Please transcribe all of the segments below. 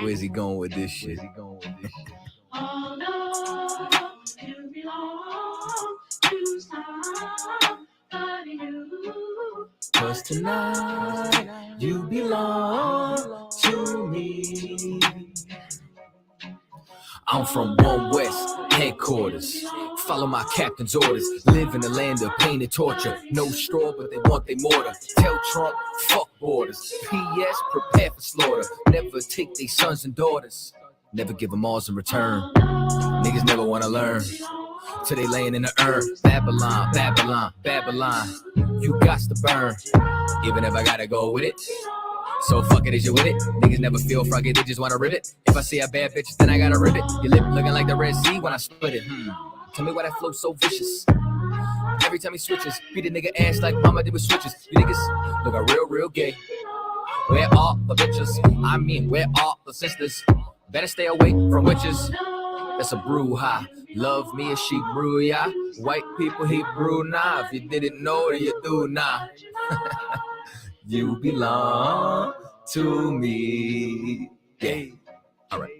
Where's he going with this shit? Oh no, you belong to somebody new. 'Cause tonight you belong to me. I'm from One West headquarters. Follow my captain's orders. Live in the land of pain and torture. No straw, but they want their mortar. Tell Trump, fuck borders. P.S. Prepare for slaughter. Never take their sons and daughters. Never give them alls in return. Niggas never wanna learn. Till they laying in the urn. Babylon, Babylon, Babylon. You got to burn. Even if I gotta go with it. So fuck it, is you with it? Niggas never feel froggy, they just wanna rip it. If I see a bad bitch, then I gotta rip it. Your lip looking like the Red Sea when I split it. Tell me why that flow's so vicious. Every time he switches, beat a nigga ass like mama did with switches. You niggas look real gay. Where are the bitches? I mean, where are the sisters? Better stay away from witches. That's a brouhaha. Love me as she brew, ya. White people, he brew now. If you didn't know, then you do now. You belong to me. Yeah. Alright.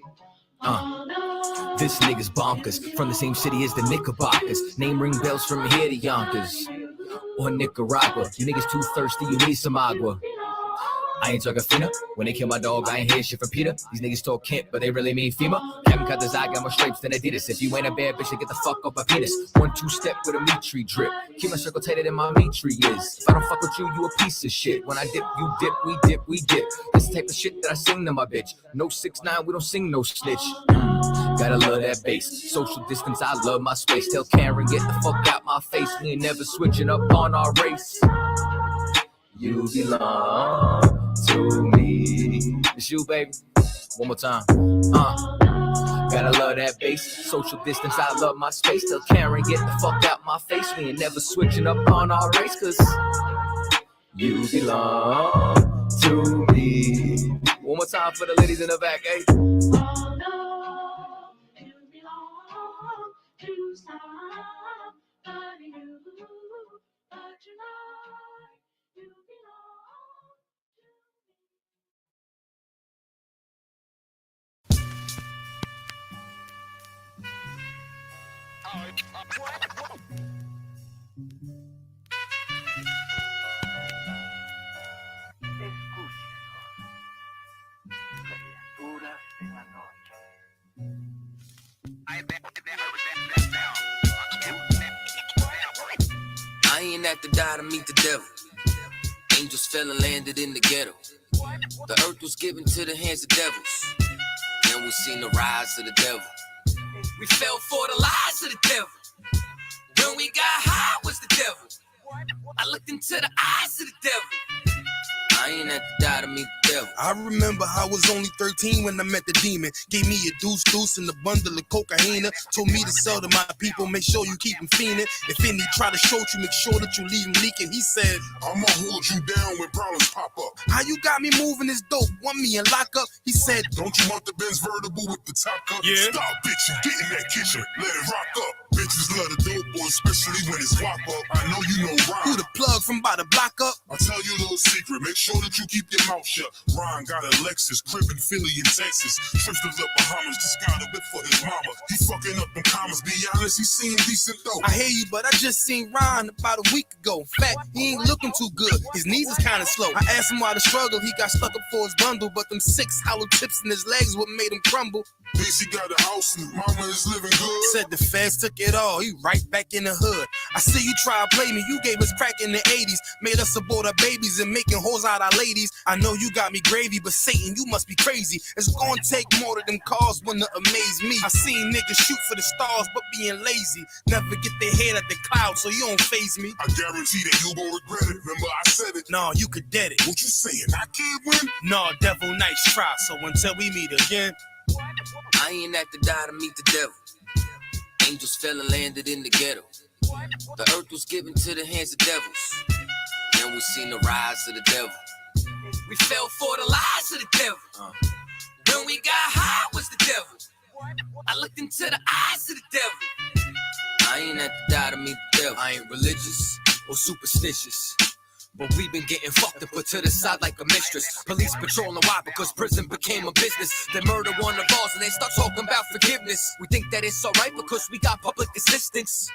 This nigga's bonkers. From the same city as the Knickerbockers. Name ring bells from here to Yonkers. Or Nicaragua. You niggas too thirsty, you need some agua. I ain't talking Fina. When they kill my dog, I ain't hear shit from Peter. These niggas talk Kent, but they really mean FEMA. Captain cut his eye, got more stripes than Adidas. If you ain't a bad bitch, then get the fuck off my penis. 1-2 step with a meat tree drip. Keep my circle tighter than my meat tree is. If I don't fuck with you, you a piece of shit. When I dip, you dip, we dip, we dip. This the type of shit that I sing to my bitch. No 6ix9ine, we don't sing no snitch. Gotta love that bass. Social distance, I love my space. Tell Karen, get the fuck out my face. We ain't never switching up on our race. You belong to me. It's you, baby. One more time. Gotta love that bass. Social distance, I love my space. Tell Karen, get the fuck out my face. We ain't never switching up on our race. 'Cause you belong to me. One more time for the ladies in the back, eh? Oh no, you belong to somebody new. But tonight you belong to I ain't have to die to meet the devil. Angels fell and landed in the ghetto. The earth was given to the hands of devils. Then we seen the rise of the devil. We fell for the lies of the devil. When we got high was the devil. I looked into the eyes of the devil. I ain't have to die to meet the devil. I remember I was only 13 when I met the demon. Gave me a deuce and a bundle of cocaine. Told me to sell to my people, make sure you keep them fiending. If any try to shoot you, make sure that you leave them leaking. He said, I'ma hold you down when problems pop up. how you got me moving this dope? Want me in lockup? He said, don't you want the Benz vertible with the top cut? Yeah. Stop bitching, get in that kitchen, let it rock up. Bitches love the dope boy, especially when it's wop up. I know you know Ron. who the plug from by the block up? I'll tell you a little secret, make sure that you keep your mouth shut. Ron got a Lexus, crib in Philly and Texas. Trips to the Bahamas, just got a whip for his mama. He fucking up them commas, be honest, he seem decent though. I hear you, but I just seen Ron about a week ago. In fact, he ain't looking too good. His knees is kinda slow. I asked him why the struggle, he got stuck up for his bundle. But them 6 hollow tips in his legs what made him crumble. Thinks he got a house and mama is living good. Said the feds took it all, he right back in the hood. I see you try to play me, you gave us crack in the 80s. Made us abort our babies and making hoes out our ladies. I know you got me gravy, but Satan, you must be crazy. It's gonna take more than them cars when to amaze me. I seen niggas shoot for the stars, but being lazy. Never get their head at the clouds, so you don't faze me. I guarantee that you gon' regret it, remember I said it. Nah, you could dead it. What you saying, I can't win? Nah, devil nice try, so until we meet again. I ain't have to die to meet the devil. Angels fell and landed in the ghetto. The earth was given to the hands of devils. Then we seen the rise of the devil. We fell for the lies of the devil. When we got high was the devil. I looked into the eyes of the devil. I I ain't at the die to meet the devil. I ain't religious or superstitious, but we've been getting fucked and put to the side like a mistress. Police patrolling why? Because prison became a business. They murder one of ours and they start talking about forgiveness. We think that it's alright because we got public assistance.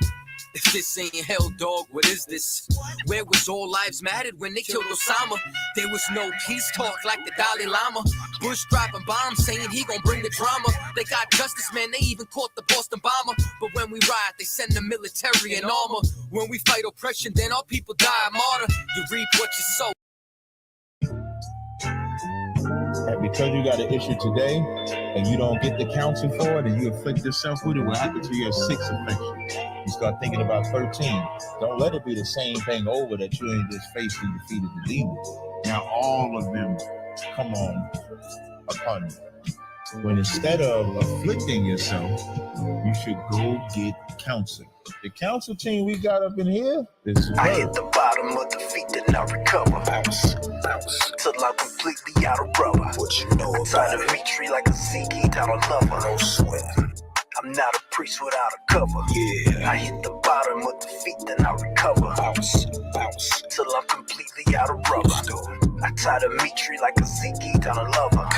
If this ain't hell, dog, what is this? Where was all lives mattered when they killed Osama? There was no peace talk like the Dalai Lama. Bush dropping bombs saying he gon' bring the drama. They got justice, man, they even caught the Boston bomber. But when we ride, they send the military and armor. When we fight oppression, then our people die a martyr. You reap what you sow. And because you got an issue today and you don't get the counsel for it and you afflict yourself with it, what happens to your 6th affliction? You start thinking about 13. Don't let it be the same thing over that you ain't just faced and defeated the demon. Now all of them come on upon you. When instead of afflicting yourself, you should go get counsel. The counsel team we got up in here is I hit the bottom of the feet, then I recover. Bounce, till I'm completely out of rubber. What you know about it? Tree like a Zeke down a lover. No sweat. I'm not a priest without a cover. Yeah. I hit the bottom of the feet, then I recover. Bounce, till I'm completely out of rubber. I tie the meat tree like a Zeke down a lover.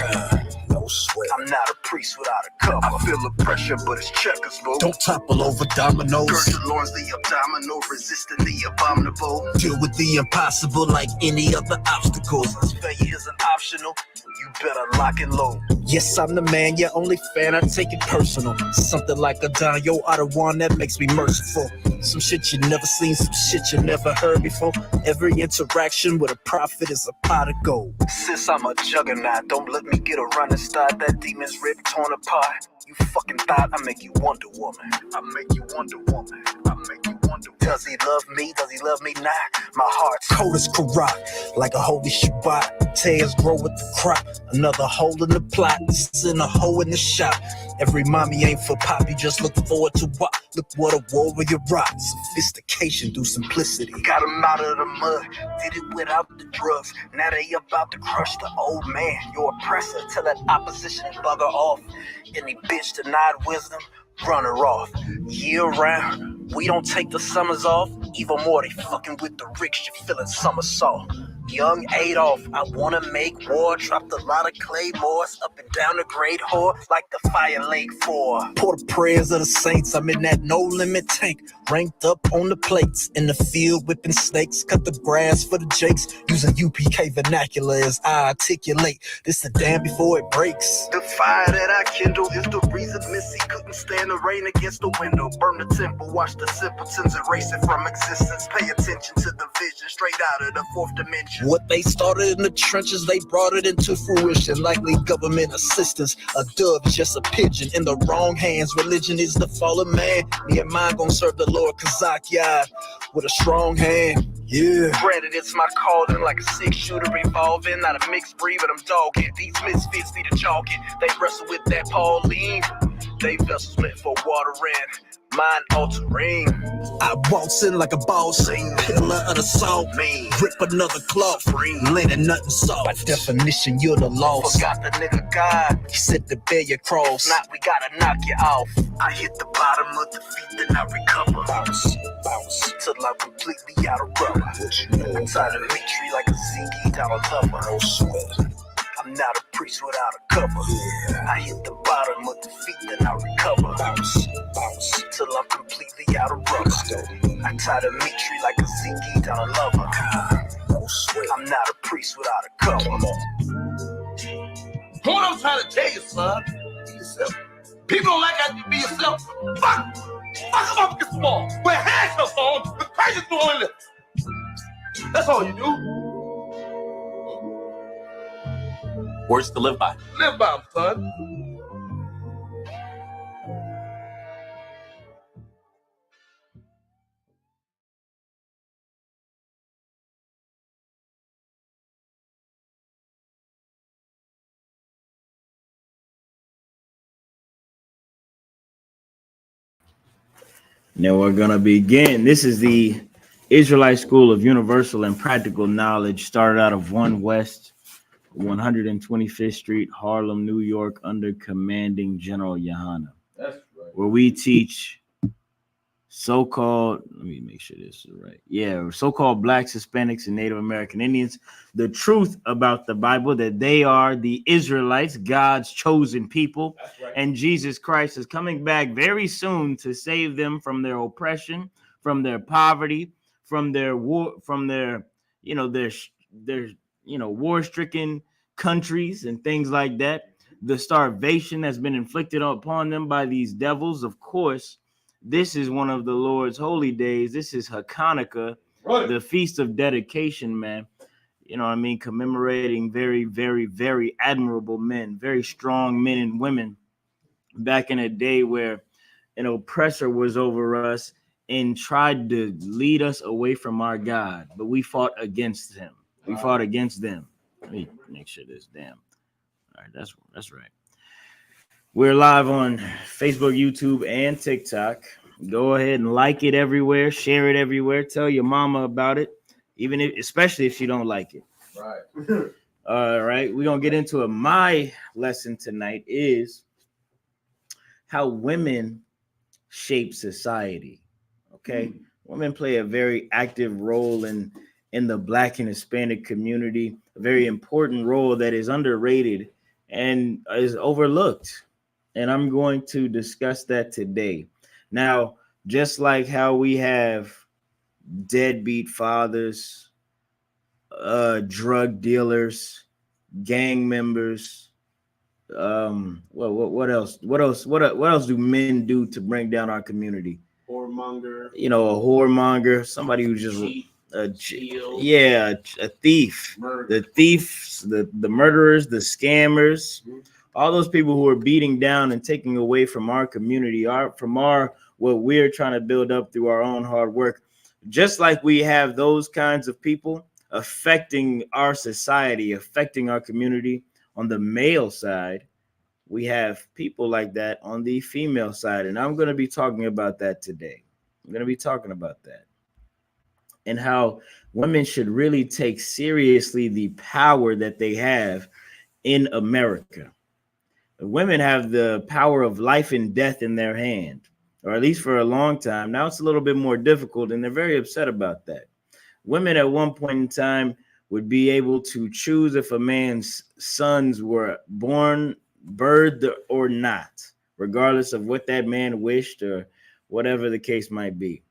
No sweat. I'm not a priest without a cover. I feel the pressure, but it's checkers, bro. Don't topple over dominoes. Gird your loins, the abdominal, resisting the abominable. Deal with the impossible like any other obstacles. Failure isn't optional. You better lock and load. Yes, I'm the man, your only fan, I take it personal. Something like a Don Yo out of one that makes me merciful. Some shit you never seen, some shit you never heard before. Every interaction with a prophet is a pot of gold. Since I'm a juggernaut, don't let me get a running start. That demon's rib torn apart. You fucking thought I make you Wonder Woman. I make you Wonder Woman. I make you Wonder Woman. Does he love me? Does he love me not? My heart's cold as Karat, like a holy Shabbat. Tears grow with the crop. Another hole in the plot. Send a hole in the shop. Every mommy ain't for pop. You just look forward to what? Look what a warrior rock. Sophistication through simplicity. Got him out of the mud. Did it without the drugs. Now they about to crush the old man. Your oppressor. Tell that opposition bugger off. Any bitch denied wisdom, run her off. Year round, we don't take the summers off. Even more, they fucking with the rich, you feeling somersault. Young Adolf, I wanna make war. Dropped a lot of claymores up and down the Great Whore, like the Fire Lake 4. Pour the prayers of the saints, I'm in that no limit tank. Ranked up on the plates, in the field whipping snakes. Cut the grass for the jakes, using UPK vernacular as I articulate. This the dam before it breaks. The fire that I kindle is the reason Missy couldn't stand the rain against the window. Burn the temple, watch the simpletons erase it from existence. Pay attention to the vision, straight out of the 4th dimension. What they started in the trenches, they brought it into fruition. Likely government assistance. A dove is just a pigeon in the wrong hands. Religion is the fallen man. Me and mine gon' serve the Lord Kazak Yad with a strong hand. Yeah. Granted, it's my calling, like a 6-shooter revolving. Not a mixed breed, but I'm dogging. These misfits need a jogging. They wrestle with that Pauline. They vessels meant for watering. Mind altering. I waltz in like a ball scene. Pillar of the salt. Rip another cloth. Linen nothing soft. By definition, you're the lost. Forgot the nigga God. He said to bear your cross. Now we gotta knock you off. I hit the bottom of the feet, then I recover. Bounce, till I'm completely out of rubber. I tie the meat tree like a Zeke down a lover. No sweat. I'm not a priest without a cover. Yeah. I hit the bottom of the feet, then I recover. Bounce, till I'm completely out of rubber. I tie the meat tree like a Zeke down a lover. No sweat. I'm not a priest without a cover. What I'm trying to tell you, son, be yourself. People don't like how you be yourself. Fuck them up against the wall. Wear handcuffs on with crazy through on lips. That's all you do. Words to live by. Live by them, son. Now we're going to begin. This is the Israelite School of Universal and Practical Knowledge, started out of 1 West 125th Street, Harlem, New York, under commanding General YAHANNA. That's right. Where we teach so-called, let me make sure this is right. Yeah, so-called blacks, Hispanics, and Native American Indians the truth about the Bible, that they are the Israelites, God's chosen people. That's right. And Jesus Christ is coming back very soon to save them from their oppression, from their poverty, from their war, from their, you know, their war-stricken countries and things like that. The starvation that's been inflicted upon them by these devils, of course. This is one of the Lord's holy days. This is Hanukkah, right, the feast of dedication, man. You know what I mean? Commemorating very, very, very admirable men, very strong men and women back in a day where an oppressor was over us and tried to lead us away from our God. But we fought against him. We fought against them. Let me make sure this damn. All right, that's right. We're live on Facebook, YouTube, and TikTok. Go ahead and like it everywhere, share it everywhere, tell your mama about it, even if, especially if she don't like it. Right. All right, we're gonna get into it. My lesson tonight is how women shape society. Okay, women play a very active role in the Black and Hispanic community, a very important role that is underrated and is overlooked. And I'm going to discuss that today. Now, just like how we have deadbeat fathers, drug dealers, gang members, what else? What else do men do to bring down our community? Whoremonger. You know, a whoremonger, somebody who's just a thief. Murder. The thieves, the murderers, the scammers. Mm-hmm. All those people who are beating down and taking away from our community, what we're trying to build up through our own hard work. Just like we have those kinds of people affecting our society, affecting our community on the male side, we have people like that on the female side. And I'm going to be talking about that today. I'm going to be talking about that and how women should really take seriously the power that they have in America. Women have the power of life and death in their hand, or at least for a long time. Now it's a little bit more difficult, and they're very upset about that. Women at one point in time would be able to choose if a man's sons were born, birthed, or not, regardless of what that man wished or whatever the case might be.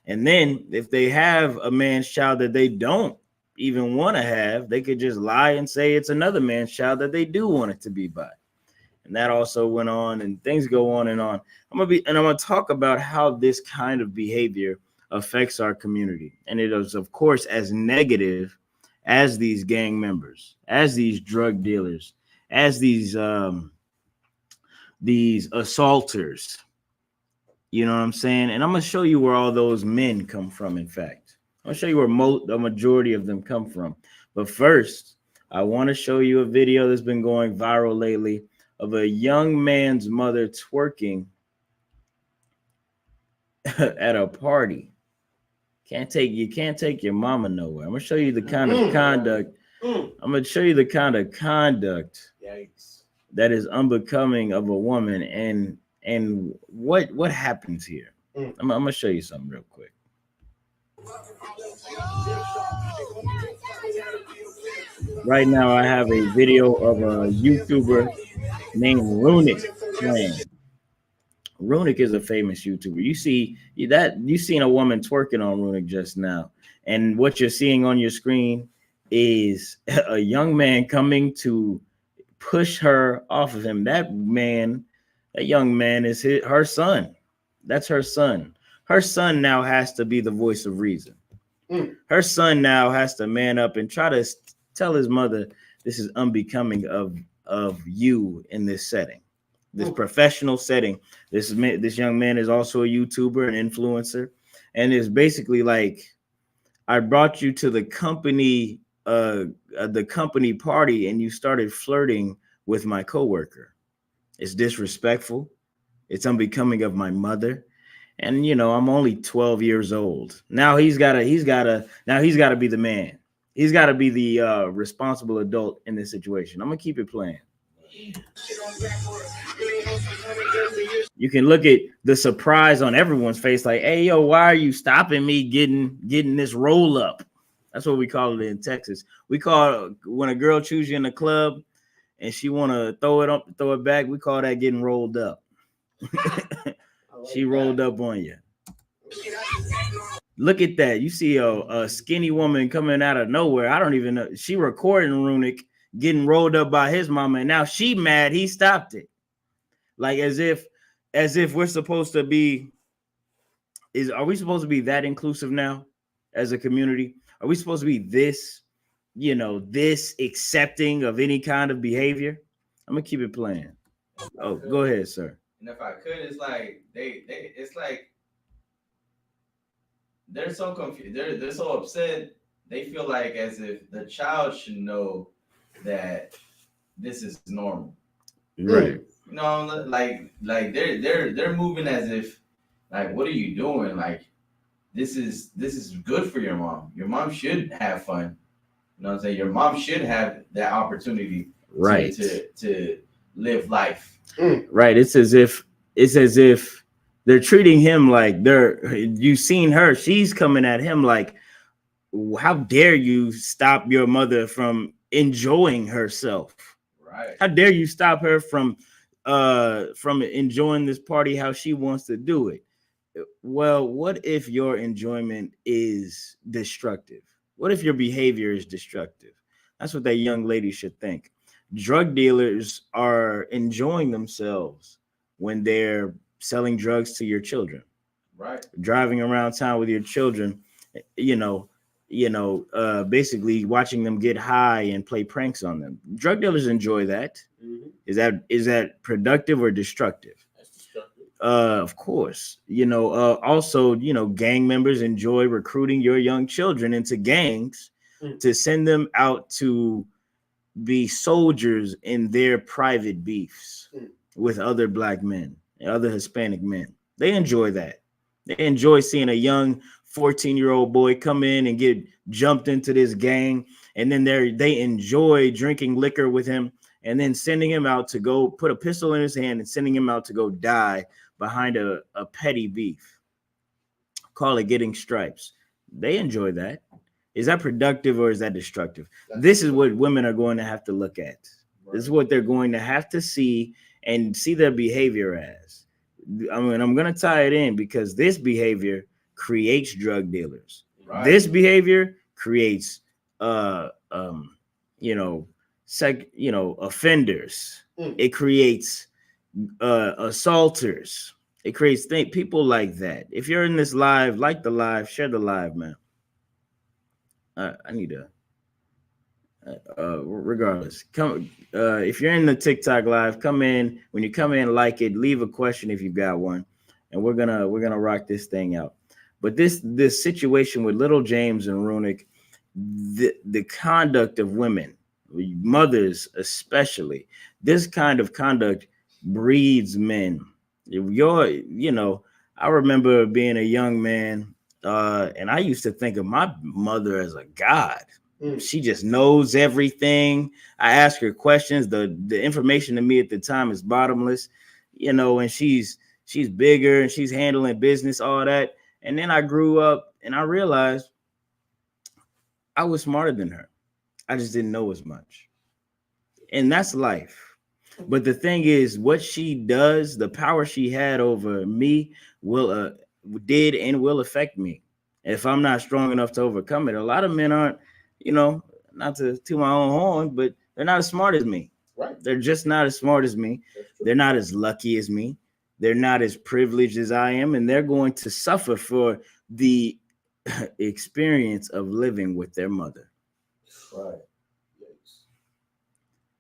And then if they have a man's child that they don't even want to have, they could just lie and say it's another man's child that they do want it to be by. And that also went on, and things go on and on. I'm gonna talk about how this kind of behavior affects our community. And it is, of course, as negative as these gang members, as these drug dealers, as these assaulters. You know what I'm saying? And I'm gonna show you where all those men come from. In fact, I'm gonna show you where the majority of them come from. But first, I want to show you a video that's been going viral lately of a young man's mother twerking at a party. You can't take your mama nowhere. I'm gonna show you the kind of conduct. I'm gonna show you the kind of conduct that is unbecoming of a woman, and what happens here. I'm gonna show you something real quick. Right now, I have a video of a YouTuber named Runic playing. Runic is a famous YouTuber. You seen a woman twerking on Runic just now, and what you're seeing on your screen is a young man coming to push her off of him. That young man is her son. That's her son. Her son now has to be the voice of reason. Her son now has to man up and try to tell his mother this is unbecoming of you in this setting, this professional setting. This young man is also a YouTuber, an influencer, and it's basically like, I brought you to the company party and you started flirting with my coworker. It's disrespectful. It's unbecoming of my mother. And I'm only 12 years old. Now he's gotta be the man. He's gotta be the responsible adult in this situation. I'm gonna keep it playing. You can look at the surprise on everyone's face, like, "Hey, yo, why are you stopping me getting this roll up?" That's what we call it in Texas. We call it, when a girl chooses you in the club and she want to throw it up, throw it back. We call that getting rolled up. She rolled up on you. Look at that. You see a skinny woman coming out of nowhere. I don't even know. She recording Runic getting rolled up by his mama, and now she mad he stopped it. Like as if we're supposed to be. Are we supposed to be that inclusive now as a community? Are we supposed to be this, this accepting of any kind of behavior? I'm gonna keep it playing. Oh, go ahead, sir. And if I could, it's like it's like they're so confused. They're so upset. They feel like as if the child should know that this is normal. Right. You know, like they're moving as if, like, what are you doing? Like, this is good for your mom. Your mom should have fun. You know what I'm saying? Your mom should have that opportunity, right, to live life. Right. It's as if they're treating him like you've seen her. She's coming at him like, how dare you stop your mother from enjoying herself? Right. How dare you stop her from enjoying this party how she wants to do it? Well, what if your enjoyment is destructive? What if your behavior is destructive? That's what that young lady should think. Drug dealers are enjoying themselves when they're selling drugs to your children. Right. Driving around town with your children, basically watching them get high and play pranks on them. Drug dealers enjoy that. Mm-hmm. Is that productive or destructive? That's destructive. Of course. Also, gang members enjoy recruiting your young children into gangs to send them out to be soldiers in their private beefs with other black men and other Hispanic men. They enjoy that. They enjoy seeing a young 14-year-old boy come in and get jumped into this gang, and then they enjoy drinking liquor with him and then sending him out to go put a pistol in his hand and sending him out to go die behind a petty beef. Call it getting stripes. They enjoy that. Is that productive or is that destructive? This is what women are going to have to look at. Right. This is what they're going to have to see and see their behavior as. I mean, I'm going to tie it in because this behavior creates drug dealers. Right. This behavior creates, offenders. It creates assaulters. It creates people like that. If you're in this live, like the live, share the live, man. I need to. Regardless, come. If you're in the TikTok live, come in. When you come in, like it. Leave a question if you've got one, and we're gonna rock this thing out. But this situation with Little James and Runic, the conduct of women, mothers especially, this kind of conduct breeds men. I remember being a young man, and I used to think of my mother as a god. She just knows everything. I ask her questions. The information to me at the time is bottomless, and she's bigger and she's handling business, all that. And then I grew up and I realized I was smarter than her. I just didn't know as much. And that's life. But the thing is, what she does, the power she had over me did and will affect me. If I'm not strong enough to overcome it, a lot of men aren't, not to my own horn, but they're not as smart as me. Right. They're just not as smart as me. They're not as lucky as me. They're not as privileged as I am, and they're going to suffer for the experience of living with their mother. Right.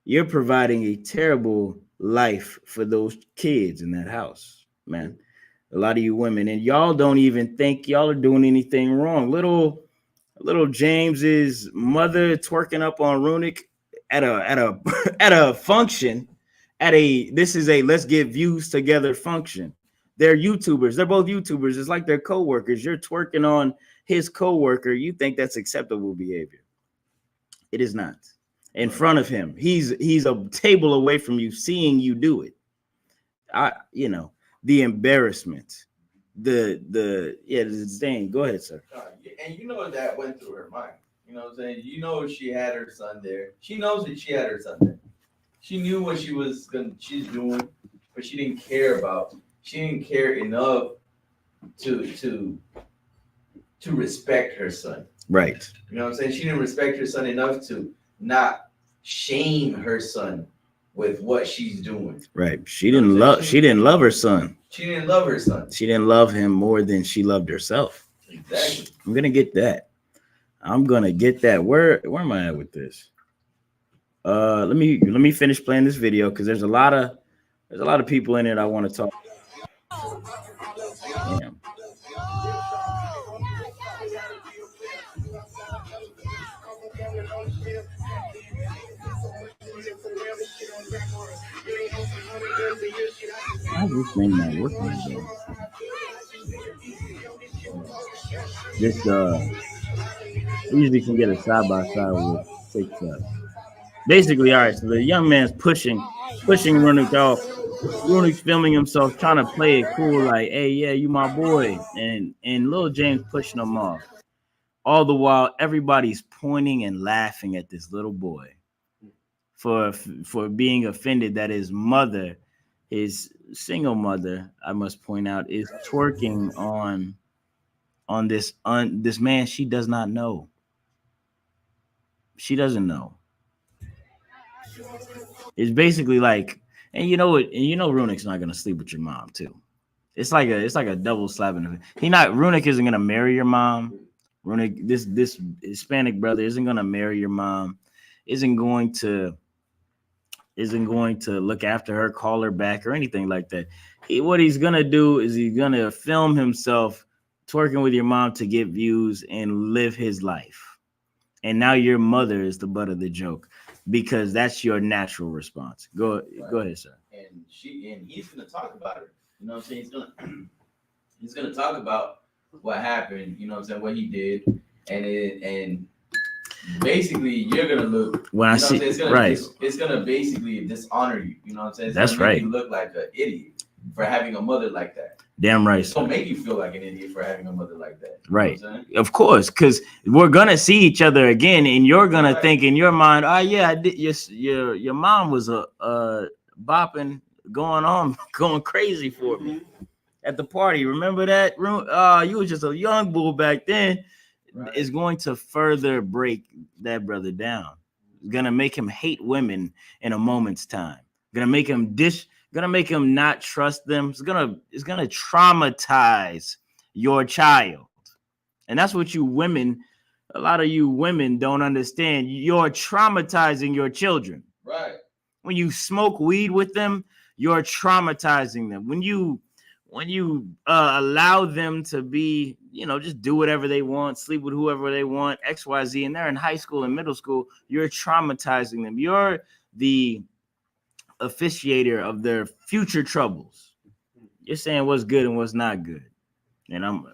You're providing a terrible life for those kids in that house, man. A lot of you women, and y'all don't even think y'all are doing anything wrong. Little James's mother twerking up on Runic at a function. This is a let's get views together function. They're YouTubers. They're both YouTubers. It's like they're co-workers. You're twerking on his co-worker. You think that's acceptable behavior. It is not. in front of him. He's a table away from you, seeing you do it. The embarrassment, the disdain. Go ahead, sir. And you know that went through her mind. You know what I'm saying? You know she had her son there. She knows that she had her son there. She knew what she's doing, but she didn't care enough to respect her son. Right. You know what I'm saying? She didn't respect her son enough to not shame her son with what she's doing. Right. She didn't love her son. She didn't love her son. She didn't love him more than she loved herself. Exactly. I'm gonna get that. Where am I at with this? Let me finish playing this video because there's a lot of people in it I want to talk. Damn. How's this thing not working again? We usually can get a side by side with TikTok. Basically, all right. So the young man's pushing Runick off. Runick's filming himself, trying to play it cool, like, "Hey, yeah, you my boy," and Lil James pushing him off. All the while, everybody's pointing and laughing at this little boy for being offended that his mother, his single mother, I must point out, is twerking on this man she does not know. She doesn't know. It's basically like, and you know what? And you know Runick's not gonna sleep with your mom too. It's like a double slap in the face. Runick isn't gonna marry your mom. Runick, this Hispanic brother isn't gonna marry your mom. Isn't going to look after her, call her back, or anything like that. What he's gonna do is he's gonna film himself twerking with your mom to get views and live his life. And now your mother is the butt of the joke because that's your natural response. Go ahead, sir. And he's gonna talk about it. You know what I'm saying? He's gonna talk about what happened. You know what I'm saying? What he did, and basically you're gonna look. When I see right, it's gonna basically dishonor you. You know what I'm saying? That's right. You look like an idiot for having a mother like that. Damn right. It's gonna make you feel like an idiot for having a mother like that. Right. Of course, because we're gonna see each other again, and you're gonna think in your mind, "Oh yeah, I did." Your mom was a bopping, going crazy for me at the party. Remember that? You was just a young bull back then. Right. Is going to further break that brother down. It's gonna make him hate women in a moment's time. Gonna make him not trust them. It's gonna traumatize your child. And that's what a lot of you women don't understand. You're traumatizing your children. Right. When you smoke weed with them, you're traumatizing them. When you allow them to be, just do whatever they want, sleep with whoever they want, XYZ, and they're in high school and middle school, you're traumatizing them. You're the officiator of their future troubles. You're saying what's good and what's not good, and I'm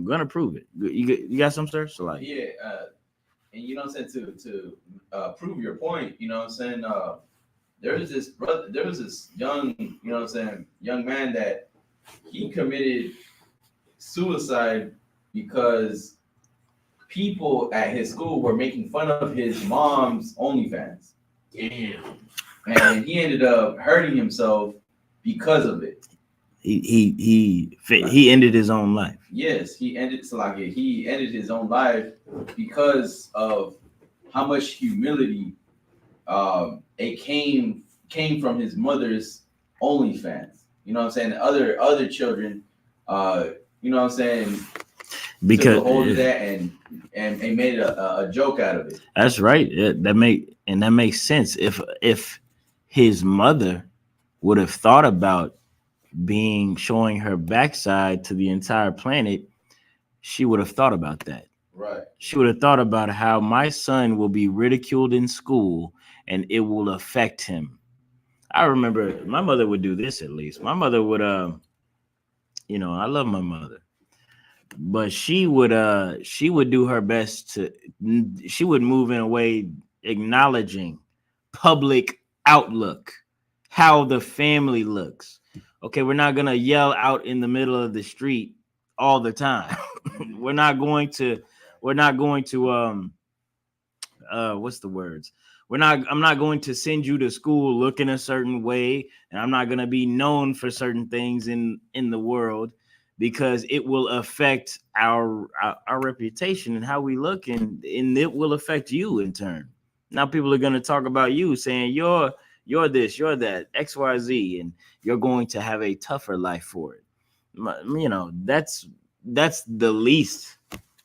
gonna prove it. You got some, sir? So like, yeah, and you know what I'm saying, to prove your point, you know what I'm saying, there was this young, you know what I'm saying, young man that he committed suicide because people at his school were making fun of his mom's OnlyFans. Damn. And he ended up hurting himself because of it. He ended his own life. Yes, he ended his own life because of how much humility it came from his mother's OnlyFans. You know what I'm saying? Other children, you know what I'm saying? Because took a hold of that and made a joke out of it. That's right. That makes sense. If his mother would have thought about showing her backside to the entire planet, she would have thought about that. Right. She would have thought about how my son will be ridiculed in school and it will affect him. I remember my mother would do this at least. My mother would, I love my mother, but she would do her best she would move in a way acknowledging public outlook, how the family looks. Okay, we're not gonna yell out in the middle of the street all the time. we're not going to what's the words? I'm not going to send you to school looking a certain way, and I'm not going to be known for certain things in the world, because it will affect our reputation and how we look, and it will affect you in turn. Now people are going to talk about you, saying you're this, you're that, XYZ, and you're going to have a tougher life for it. You know, that's the least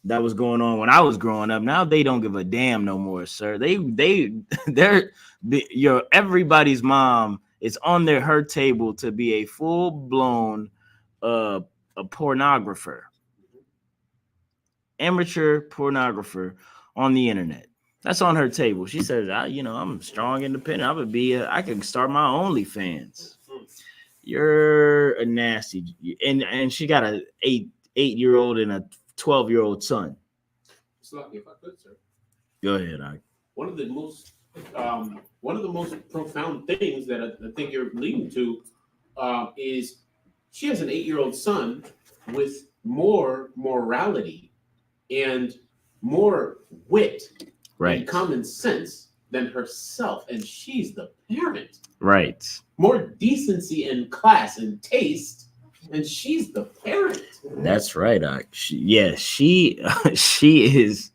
that was going on when I was growing up. Now they don't give a damn no more, sir. They're everybody's mom is on her table to be a full-blown a pornographer, amateur pornographer on the internet. That's on her table. She says, I'm strong, independent. I can start my OnlyFans. You're a nasty, and she got a 8-year-old and a 12-year-old son. Lucky, if I could, sir. Go ahead, Ike. One of the most profound things that I think you're leading to is she has an 8-year-old son with more morality and more wit and common sense than herself, and she's the parent. Right. More decency and class and taste, and she's the parent. That's right, Ike. She is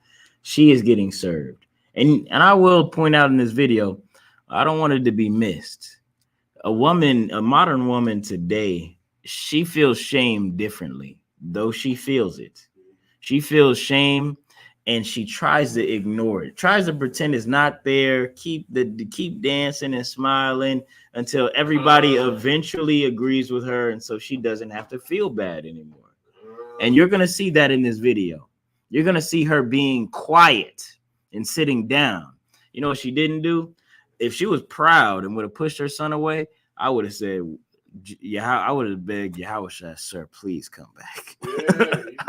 getting served. And I will point out in this video, I don't want it to be missed. A modern woman today, she feels shame differently, though she feels it. She feels shame, and she tries to ignore it, tries to pretend it's not there, keep dancing and smiling until everybody eventually agrees with her, and so she doesn't have to feel bad anymore. And you're going to see that in this video. You're going to see her being quiet and sitting down. You know what she didn't do? If she was proud and would have pushed her son away, I would have said, I would have begged Yahweh, sir, please come back.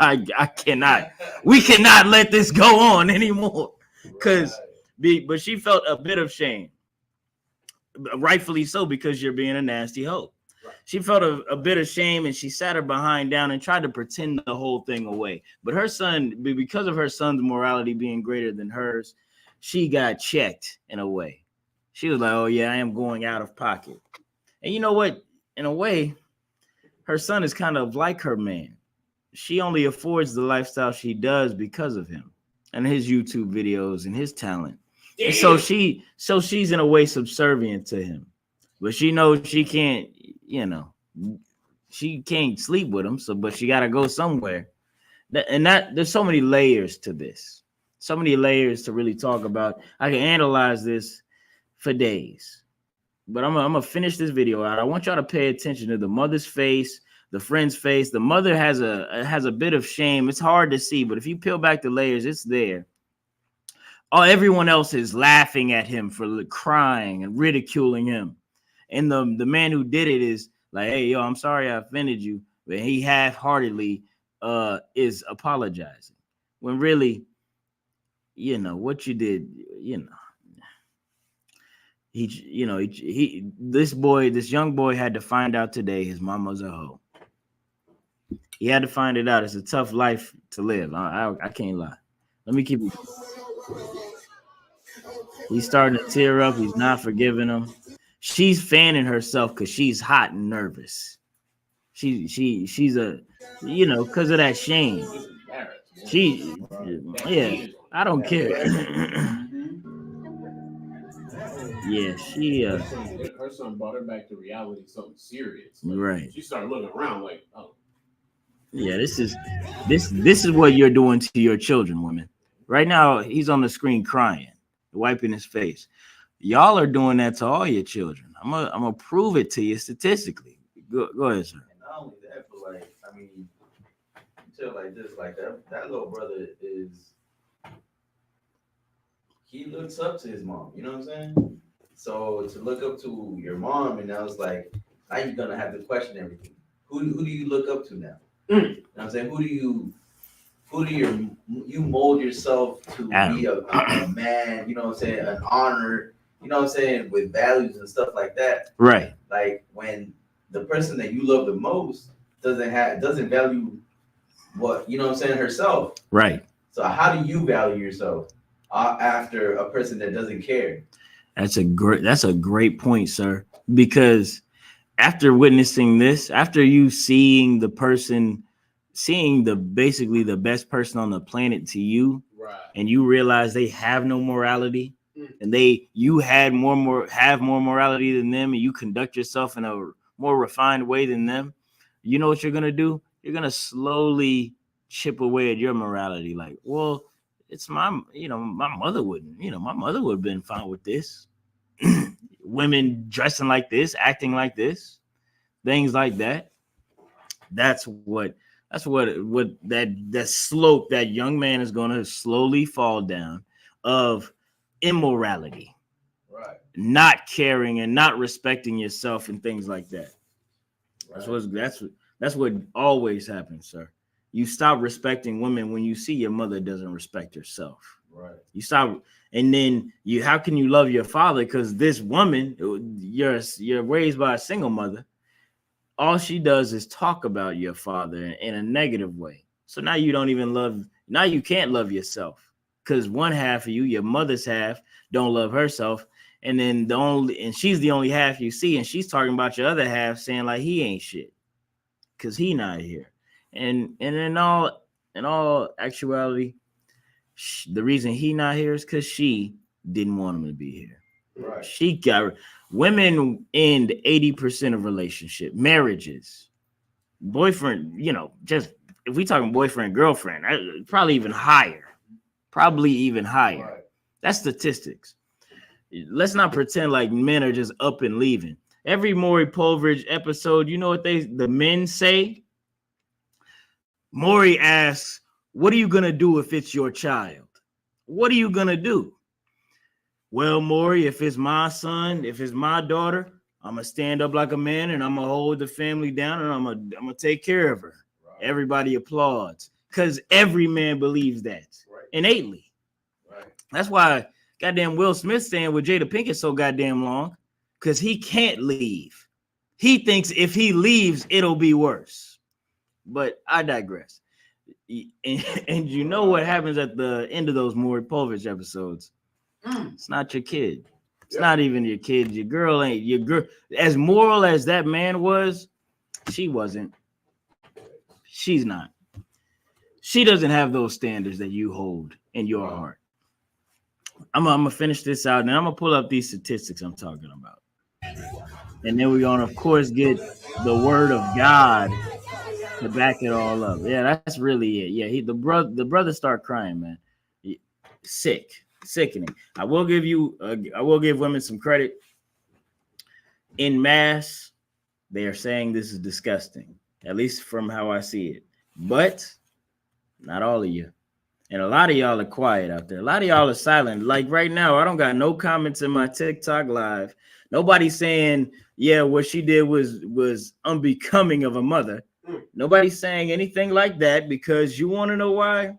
I cannot. We cannot let this go on anymore. But she felt a bit of shame. Rightfully so, because you're being a nasty hoe. She felt a bit of shame, and she sat her behind down and tried to pretend the whole thing away. But her son, because of her son's morality being greater than hers, she got checked in a way. She was like, oh yeah, I am going out of pocket. And you know what? In a way, her son is kind of like her man. She only affords the lifestyle she does because of him and his YouTube videos and his talent. And so she's in a way subservient to him. But she knows she can't, she can't sleep with him. But she got to go somewhere. And there's so many layers to this. So many layers to really talk about. I can analyze this for days. But I'm gonna finish this video out. I want y'all to pay attention to the mother's face, the friend's face. The mother has a bit of shame. It's hard to see, but if you peel back the layers, it's there. Oh, everyone else is laughing at him for crying and ridiculing him. And the man who did it is like, hey, yo, I'm sorry I offended you. But he half-heartedly is apologizing. When really, what you did, this young boy had to find out today his mama's a hoe. He had to find it out. It's a tough life to live. I can't lie. Let me keep it. He's starting to tear up. He's not forgiving him. She's fanning herself because she's hot and nervous. She's because of that shame. I don't care. Yeah, her son brought her back to reality, something serious. Right. She started looking around like, oh. Yeah, this is what you're doing to your children, women. Right now, he's on the screen crying, wiping his face. Y'all are doing that to all your children. I'm gonna prove it to you statistically. Go ahead, sir. And not only that, but you tell like this, like that little brother he looks up to his mom. You know what I'm saying? So to look up to your mom, and I was like, now you're gonna have to question everything. Who do you look up to now? You know what I'm saying? Who do you mold yourself to be a man, you know what I'm saying, an honor, you know what I'm saying, with values and stuff like that. Right. Like when the person that you love the most doesn't value what, you know what I'm saying, herself. Right. So how do you value yourself after a person that doesn't care? That's a great point, sir. Because after witnessing this, after you seeing basically the best person on the planet to you, Right. and you realize they have no morality, and you have more morality than them, and you conduct yourself in a more refined way than them, you know what you're gonna do? You're gonna slowly chip away at your morality. Like, well, it's my mother wouldn't, my mother would have been fine with this. Women dressing like this, acting like this, things like that. That's what that slope that young man is going to slowly fall down of immorality, right? Not caring and not respecting yourself and things like that. Right. That's what always happens, sir. You stop respecting women when you see your mother doesn't respect herself. Right. You stop, and then how can you love your father? Because this woman, you're raised by a single mother. All she does is talk about your father in a negative way. So now you can't love yourself, because one half of you, your mother's half, don't love herself. And then she's the only half you see, and she's talking about your other half, saying like he ain't shit because he not here. And in all actuality, the reason he not here is because she didn't want him to be here. Right. She got women end 80% of relationship marriages. Boyfriend, just if we talking boyfriend, girlfriend, probably even higher. Right. That's statistics. Let's not pretend like men are just up and leaving. Every Maury Povich episode, you know what the men say? Maury asks, what are you going to do if it's your child? What are you going to do? Well, Maury, if it's my son, if it's my daughter, I'm going to stand up like a man and I'm going to hold the family down and I'm going to take care of her. Right. Everybody applauds because every man believes that innately. Right. That's why goddamn Will Smith staying with Jada Pinkett so goddamn long, because he can't leave. He thinks if he leaves, it'll be worse. But I digress. And you know what happens at the end of those Maury Povich episodes? It's not your kid. It's not even your kid. Your girl ain't your girl. As moral as that man was, she wasn't. She's not. She doesn't have those standards that you hold in your heart. I'm gonna finish this out, and I'm gonna pull up these statistics I'm talking about, and then we're gonna, of course, get the word of God to back it all up. Yeah, that's really it. Yeah, the brother start crying, man. Sickening. I will give women some credit. In mass, they are saying this is disgusting, at least from how I see it. But not all of you. And a lot of y'all are quiet out there. A lot of y'all are silent. Like right now, I don't got no comments in my TikTok live. Nobody's saying, yeah, what she did was unbecoming of a mother. Nobody's saying anything like that, because you want to know why?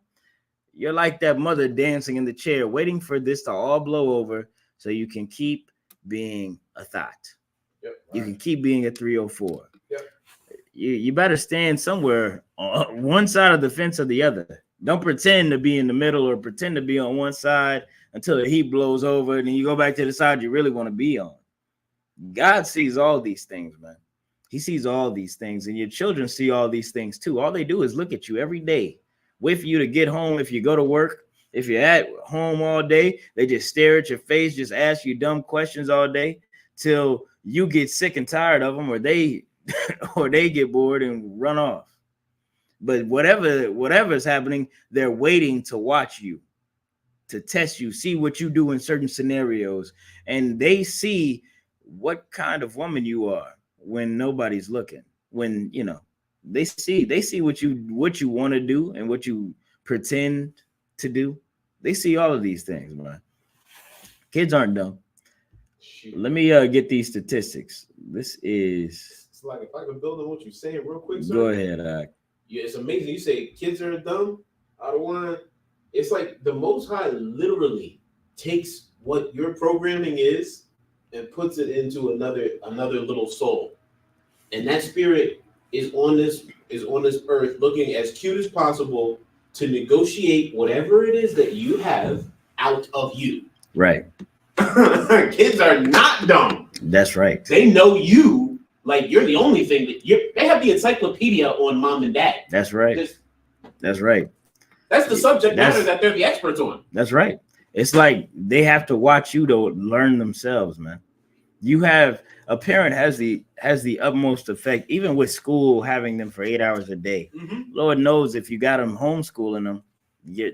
You're like that mother dancing in the chair, waiting for this to all blow over so you can keep being a thought. Yep, right. You can keep being a 304. Yep. You better stand somewhere on one side of the fence or the other. Don't pretend to be in the middle or pretend to be on one side until the heat blows over and then you go back to the side you really want to be on. God sees all these things, man. He sees all these things, and your children see all these things too. All they do is look at you every day, wait for you to get home. If you go to work, if you're at home all day, they just stare at your face, just ask you dumb questions all day till you get sick and tired of them, or they get bored and run off. But whatever is happening, they're waiting to watch you, to test you, see what you do in certain scenarios, and they see what kind of woman you are when nobody's looking. When they see what you want to do and what you pretend to do. They see all of these things, man. Kids aren't dumb. Let me get these statistics. This is. It's like, if I can build on what you're saying real quick, sir. Go ahead, Yeah, it's amazing. You say kids are dumb. I don't want to. It's like the Most High literally takes what your programming is and puts it into another little soul. And that spirit is on this earth looking as cute as possible to negotiate whatever it is that you have out of you. Right. Kids are not dumb. That's right. They know you like you're the only thing that they have the encyclopedia on mom and dad. That's right. That's right. That's the subject matter that they're the experts on. That's right. It's like they have to watch you to learn themselves, man. You have a parent has the utmost effect, even with school having them for 8 hours a day. Lord knows if you got them homeschooling them,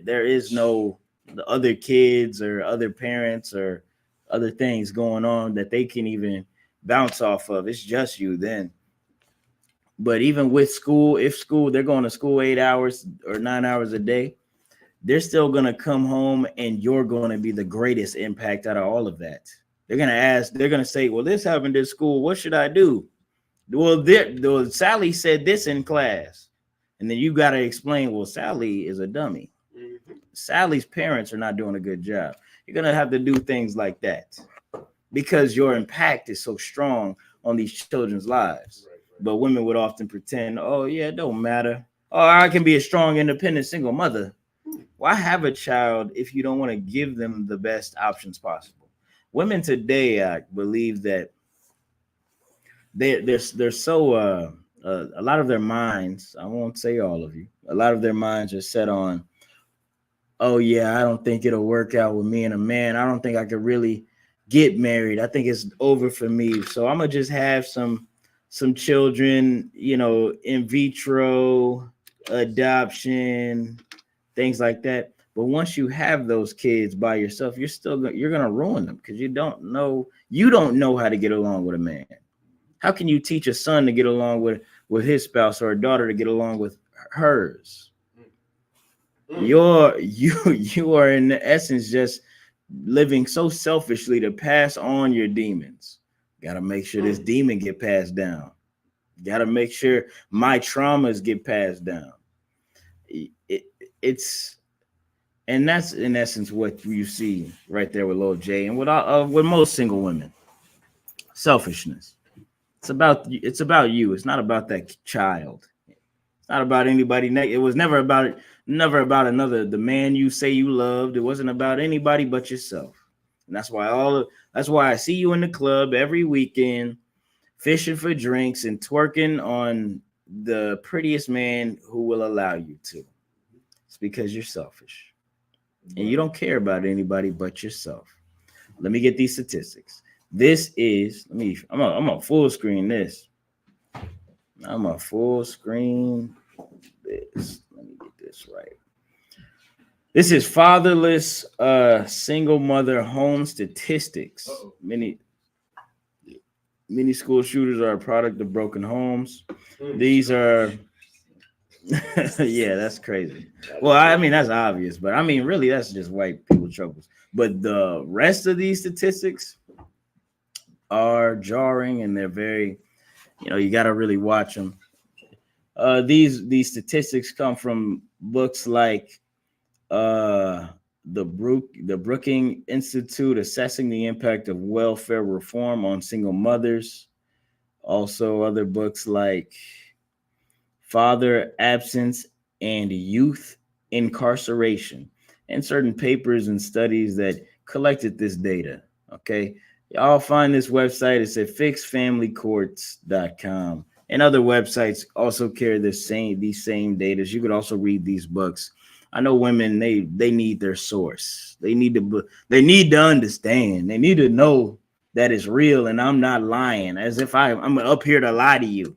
there is no the other kids or other parents or other things going on that they can even bounce off of. It's just you then. But even with school, if they're going to school 8 hours or 9 hours a day, they're still going to come home and you're going to be the greatest impact out of all of that. They're going to say, well, this happened at school. What should I do? Well, Sally said this in class. And then you got to explain, well, Sally is a dummy. Sally's parents are not doing a good job. You're going to have to do things like that because your impact is so strong on these children's lives. But women would often pretend, oh, yeah, it don't matter. Oh, I can be a strong, independent single mother. Why have a child if you don't want to give them the best options possible? Women today, I believe that they're so a lot of their minds, I won't say all of you, a lot of their minds are set on, oh yeah, I don't think it'll work out with me and a man. I don't think I could really get married. I think it's over for me. So I'm gonna just have some children, in vitro adoption, things like that. But once you have those kids by yourself, you're gonna ruin them because you don't know how to get along with a man. How can you teach a son to get along with his spouse or a daughter to get along with hers? You are in essence just living so selfishly to pass on your demons. Got to make sure this demon get passed down. Got to make sure my traumas get passed down. And that's in essence what you see right there with Lil J and with most single women. Selfishness. It's about you. It's not about that child. It's not about anybody. It was never about another. The man you say you loved. It wasn't about anybody but yourself. And that's why I see you in the club every weekend, fishing for drinks and twerking on the prettiest man who will allow you to. It's because you're selfish. And you don't care about anybody but yourself. Let me get these statistics. This is, I'm gonna full screen this. I'm gonna full screen this. Let me get this right. This is fatherless single mother home statistics. Many school shooters are a product of broken homes. These are yeah, that's crazy. Well, I mean, that's obvious, but I mean, really, that's just white people troubles. But the rest of these statistics are jarring, and they're very, you got to really watch them. These statistics come from books like the Brookings Institute assessing the impact of welfare reform on single mothers. Also, other books like Father Absence and Youth Incarceration, and certain papers and studies that collected this data. Okay, y'all find this website. It's at fixfamilycourts.com, and other websites also carry these same data. You could also read these books. I know women, they need their source. They need to understand. They need to know that it's real and I'm not lying, as if I'm up here to lie to you.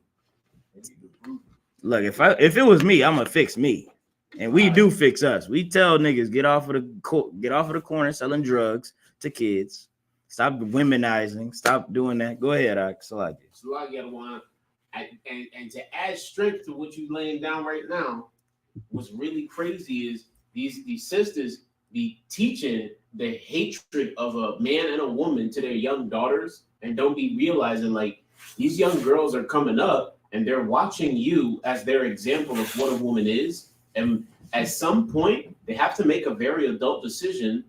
Look, if it was me, I'm gonna fix me, and we do fix us. We tell niggas get off of the corner selling drugs to kids. Stop womenizing. Stop doing that. Go ahead, Salaki. And to add strength to what you laying down right now, what's really crazy is these sisters be teaching the hatred of a man and a woman to their young daughters, and don't be realizing like these young girls are coming up. And they're watching you as their example of what a woman is. And at some point, they have to make a very adult decision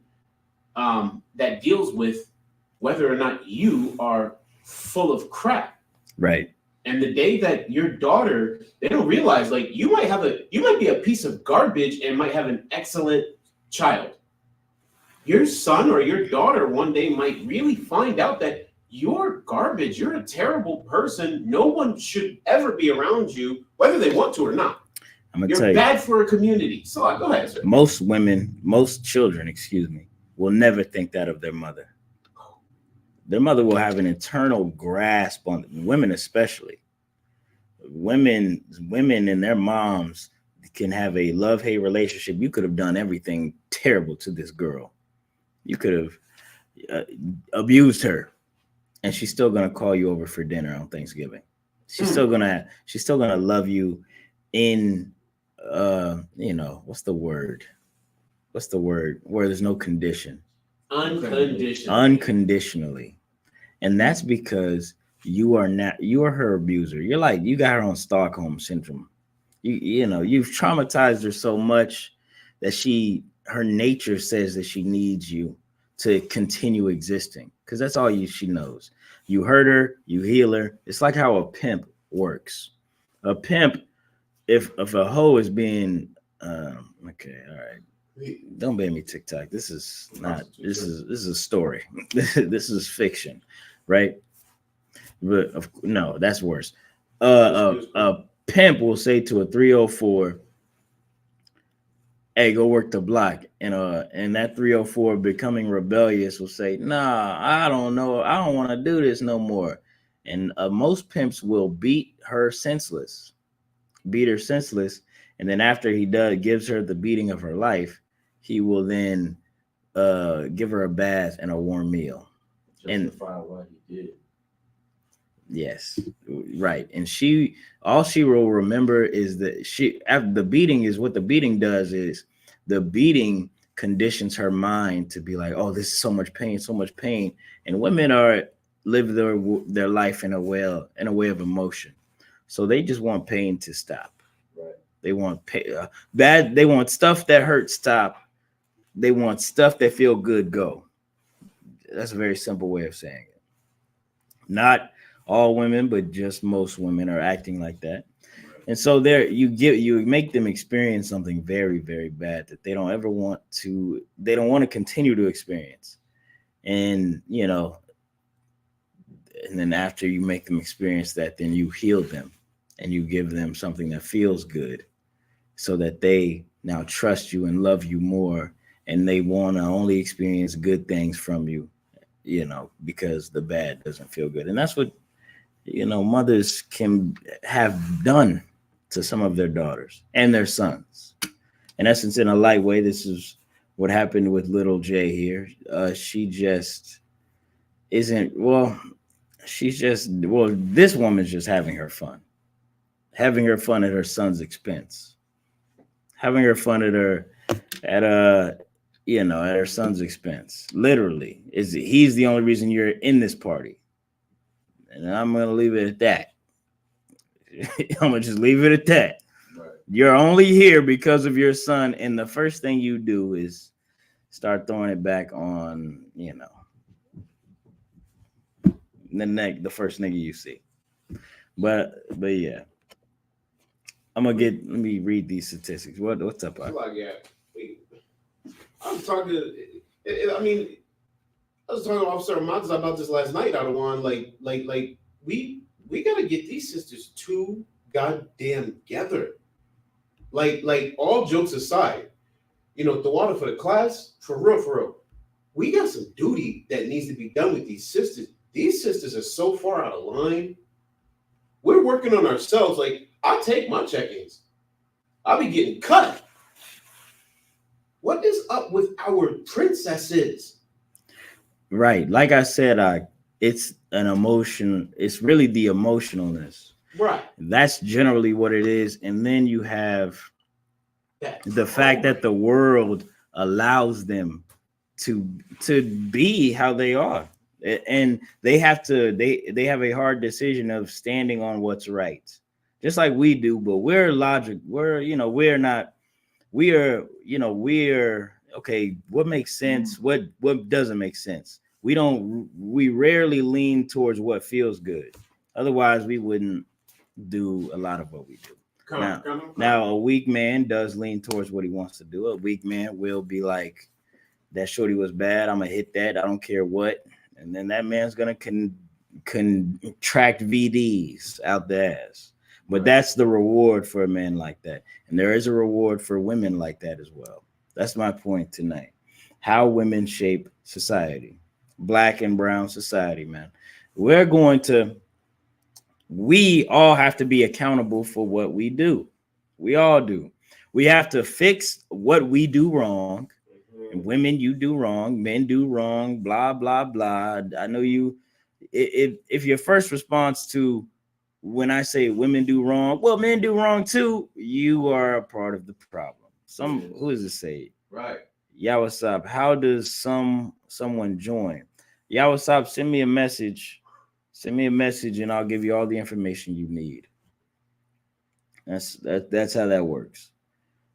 that deals with whether or not you are full of crap. Right. And the day that your daughter, they don't realize, like, you might be a piece of garbage and might have an excellent child. Your son or your daughter one day might really find out that you're garbage. You're a terrible person. No one should ever be around you, whether they want to or not. You're bad for a community. So go ahead, sir. Most children, will never think that of their mother. Their mother will have an internal grasp on women, especially. Women and their moms can have a love-hate relationship. You could have done everything terrible to this girl. You could have abused her, and she's still gonna call you over for dinner on Thanksgiving. She's still gonna love you in what's the word where there's no condition. Unconditionally. And that's because you are her abuser. You got her on Stockholm syndrome. You've traumatized her so much that her nature says that she needs you to continue existing, because that's all she knows. You hurt her, you heal her. It's like how a pimp works. A pimp, if a hoe is being okay, all right. Don't ban me TikTok. This is a story. This is fiction, right? But no, that's worse. A pimp will say to a 304, "Hey, go work the block," and that 304 becoming rebellious will say, "Nah, I don't know. I don't want to do this no more." And most pimps will beat her senseless, and then after he gives her the beating of her life, he will then give her a bath and a warm meal. Justify what he did. Yes, right. And all she will remember is that after the beating is what the beating does is the beating conditions her mind to be like, oh, this is so much pain. And women live their life in a way of emotion, so they just want pain to stop. Right. They want they want stuff that hurts stop. They want stuff that feel good go. That's a very simple way of saying it. Not all women, but just most women are acting like that. And so you make them experience something very, very bad that they don't want to continue to experience. And, and then after you make them experience that, then you heal them and you give them something that feels good so that they now trust you and love you more. And they want to only experience good things from you, because the bad doesn't feel good. And that's what, mothers can have done to some of their daughters and their sons. In essence, in a light way, this is what happened with little Jay here. She just isn't, this woman's just having her fun at her son's expense, having her fun at her son's expense. Literally, he's the only reason you're in this party. And I'm going to leave it at that. I'm going to just leave it at that. Right. You're only here because of your son. And the first thing you do is start throwing it back on, the first nigga you see. But yeah. Let me read these statistics. What's up? I was talking to Officer Amatis about this last night out of one. Like we gotta get these sisters too goddamn together. Like all jokes aside, the water for the class, for real. We got some duty that needs to be done with these sisters. These sisters are so far out of line. We're working on ourselves. Like, I take my check-ins. I'll be getting cut. What is up with our princesses? Right. Like I said, it's an emotion. It's really the emotionalness. Right. That's generally what it is. And then you have the fact that the world allows them to be how they are. And they have a hard decision of standing on what's right. Just like we do, but we're logic. We're okay, what makes sense? What doesn't make sense? We rarely lean towards what feels good. Otherwise, we wouldn't do a lot of what we do. Now, a weak man does lean towards what he wants to do. A weak man will be like, that shorty was bad. I'm gonna hit that. I don't care what. And then that man's gonna contract VDs out the ass. But that's the reward for a man like that. And there is a reward for women like that as well. That's my point tonight. How women shape society, black and brown society, man. We all have to be accountable for what we do. We all do. We have to fix what we do wrong. And women, you do wrong. Men do wrong. Blah, blah, blah. I know you. If your first response to when I say women do wrong, well, men do wrong too, you are a part of the problem. Who does it say? Right. YAHANNA, how does someone join? YAHANNA, send me a message. Send me a message and I'll give you all the information you need. That's how that works.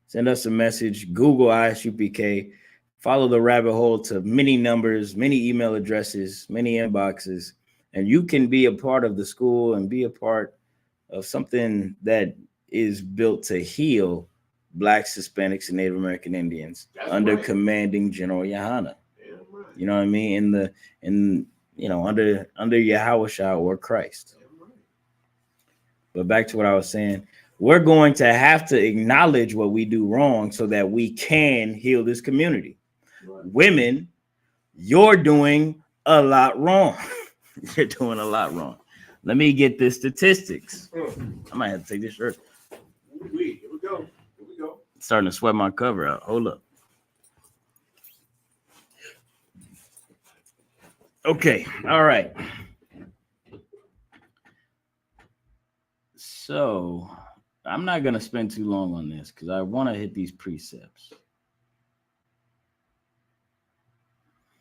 Send us a message, Google I.S.U.P.K, follow the rabbit hole to many numbers, many email addresses, many inboxes, and you can be a part of the school and be a part of something that is built to heal Blacks, Hispanics, and Native American Indians. That's under right. Commanding General YAHANNA. Right. You know what I mean? Under Yahweh or Christ. Right. But back to what I was saying, we're going to have to acknowledge what we do wrong so that we can heal this community. Right. Women, you're doing a lot wrong. You're doing a lot wrong. Let me get the statistics. I might have to take this shirt. Here we go. Starting to sweat my cover out. Hold up. Okay. All right. So I'm not going to spend too long on this because I want to hit these precepts.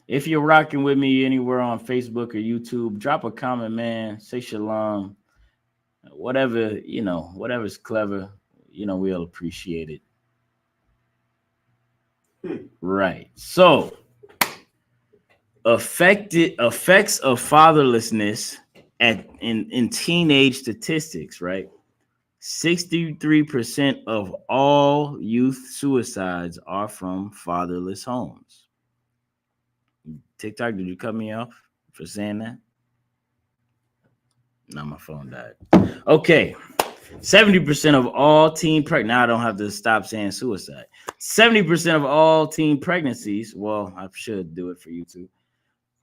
If you're rocking with me anywhere on Facebook or YouTube, drop a comment, man. Say shalom. Whatever's clever, we'll appreciate it. Right. So, effects of fatherlessness in teenage statistics, right? 63% of all youth suicides are from fatherless homes. TikTok, did you cut me off for saying that? No, my phone died. Okay. 70% of all teen pregnancies. Now I don't have to stop saying suicide. 70% of all teen pregnancies, well, I should do it for you too,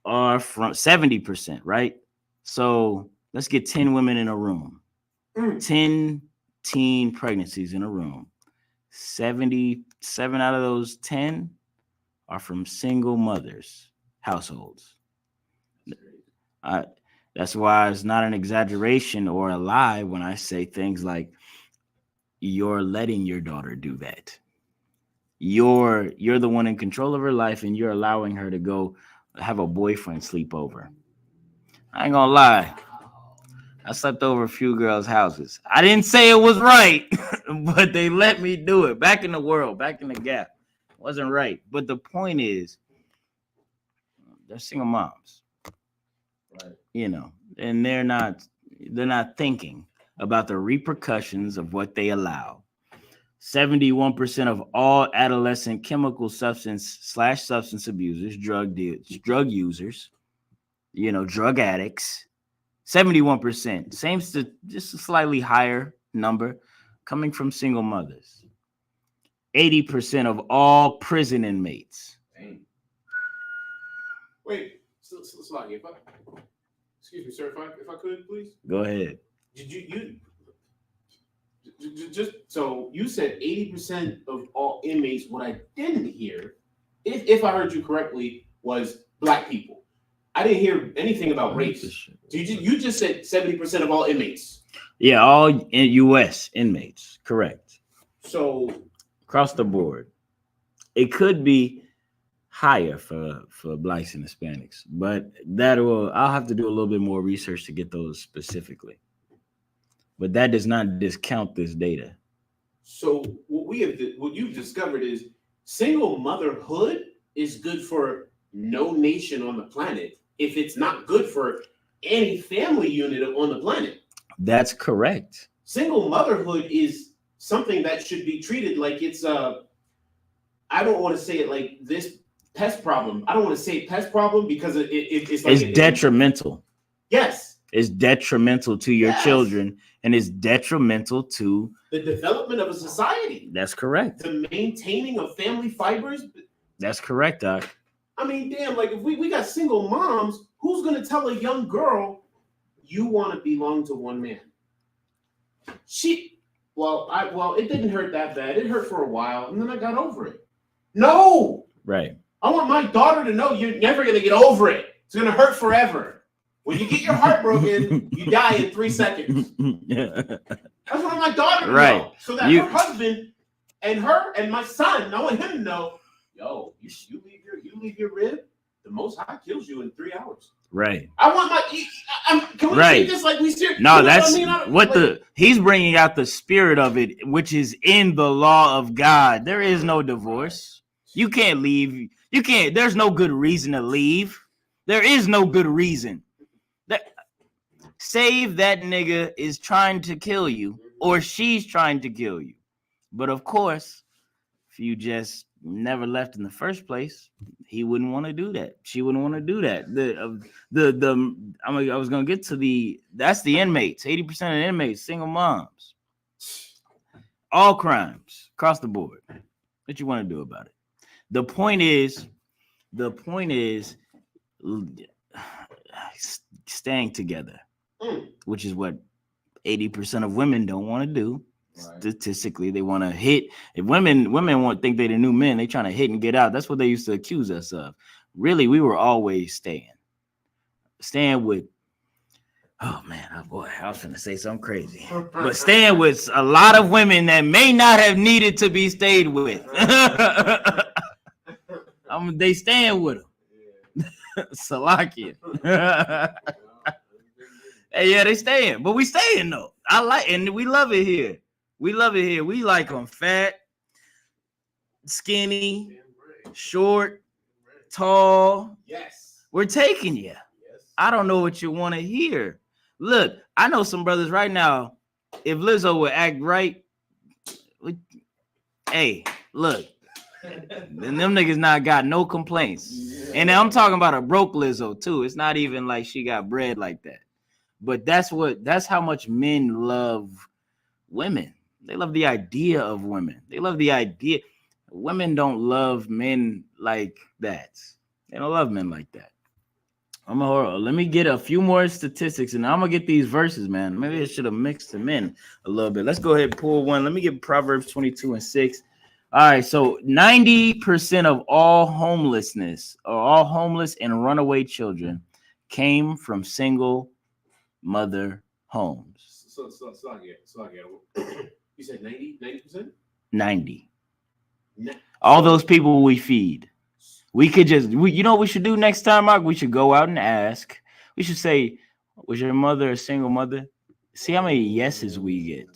are from 70%, right? So let's get 10 women in a room. 10 teen pregnancies in a room. 77 out of those 10 are from single mothers, households. That's why it's not an exaggeration or a lie when I say things like, you're letting your daughter do that. You're the one in control of her life and you're allowing her to go have a boyfriend sleep over. I ain't gonna lie. I slept over a few girls' houses. I didn't say it was right, but they let me do it. Back in the world, back in the gap. It wasn't right. But the point is, they're single moms. Right. And they're not thinking about the repercussions of what they allow. 71% of all adolescent chemical substance abusers, drug users, drug addicts, 71%, just a slightly higher number coming from single mothers. 80% of all prison inmates. Wait, Sluggy, excuse me, sir, if I could, please. Go ahead. Did you just so you said 80% of all inmates? What I didn't hear, if I heard you correctly, was black people. I didn't hear anything about race. You just said 70% of all inmates. Yeah, all U.S. inmates, correct. So across the board, it could be higher for Blacks and Hispanics, but I'll have to do a little bit more research to get those specifically. But that does not discount this data. So what you've discovered is Single motherhood is good for no nation on the planet if it's not good for any family unit on the planet. That's correct. Single motherhood is something that should be treated like it's I don't want to say it like this pest problem. I don't want to say pest problem because it's like it's detrimental. Yes. It's detrimental to your children, and it's detrimental to the development of a society. That's correct. The maintaining of family fibers. That's correct, Doc. I mean, damn, like if we got single moms, who's gonna tell a young girl you want to belong to one man? Well, it didn't hurt that bad. It hurt for a while, and then I got over it. No. Right. I want my daughter to know you're never gonna get over it. It's gonna hurt forever. When you get your heart broken, you die in 3 seconds. That's what I want my daughter to know. So that her husband and her and my son, I want him to know, yo, you leave your rib, the Most High kills you in 3 hours. Right. I want my. Can we see this like we see? No, that's what he's bringing out the spirit of it, which is in the law of God. There is no divorce. You can't leave. You can't. There's no good reason to leave. There is no good reason. Save that nigga is trying to kill you, or she's trying to kill you. But of course, if you just never left in the first place, he wouldn't want to do that. She wouldn't want to do that. I was gonna get to that's the inmates. 80% of the inmates, single moms. All crimes across the board. What you want to do about it? The point is staying together, which is what 80% of women don't want to do. Right. Statistically, they want to hit. If women think they're the new men, they trying to hit and get out. That's what they used to accuse us of. Really, we were always staying with. Oh man, boy, I was gonna say something crazy, but staying with a lot of women that may not have needed to be stayed with. They staying with them. Salakia. Hey, yeah, they staying, but we staying though. I like, and we love it here. We love it here. We like them fat, skinny, short, tall. Yes. We're taking you. Yes. I don't know what you want to hear. Look, I know some brothers right now. If Lizzo would act right, hey, look, and them niggas not got no complaints. Yeah. And I'm talking about a broke Lizzo too. It's not even like she got bread like that. But that's how much men love women. They love the idea of women. They love the idea. Women don't love men like that. They don't love men like that. Let me get a few more statistics, and I'm gonna get these verses, man. Maybe I should have mixed them in a little bit. Let's go ahead and pull one. Let me get Proverbs 22:6. All right, so 90% of all homelessness or all homeless and runaway children came from single mother homes. So I get. You said 90%? 90. All those people we feed. We could you know what we should do next time, Mark? We should go out and ask. We should say, was your mother a single mother? See how many yeses we get.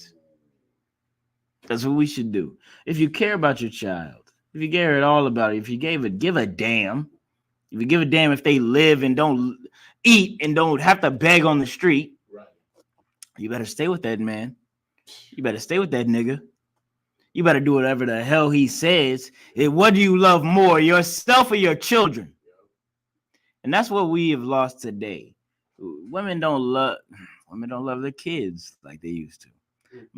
That's what we should do. If you care about your child, if you care at all about it, if you give a damn, if you give a damn if they live and don't eat and don't have to beg on the street, right, you better stay with that man. You better stay with that nigga. You better do whatever the hell he says. What do you love more, yourself or your children? And that's what we have lost today. Women don't love their kids like they used to.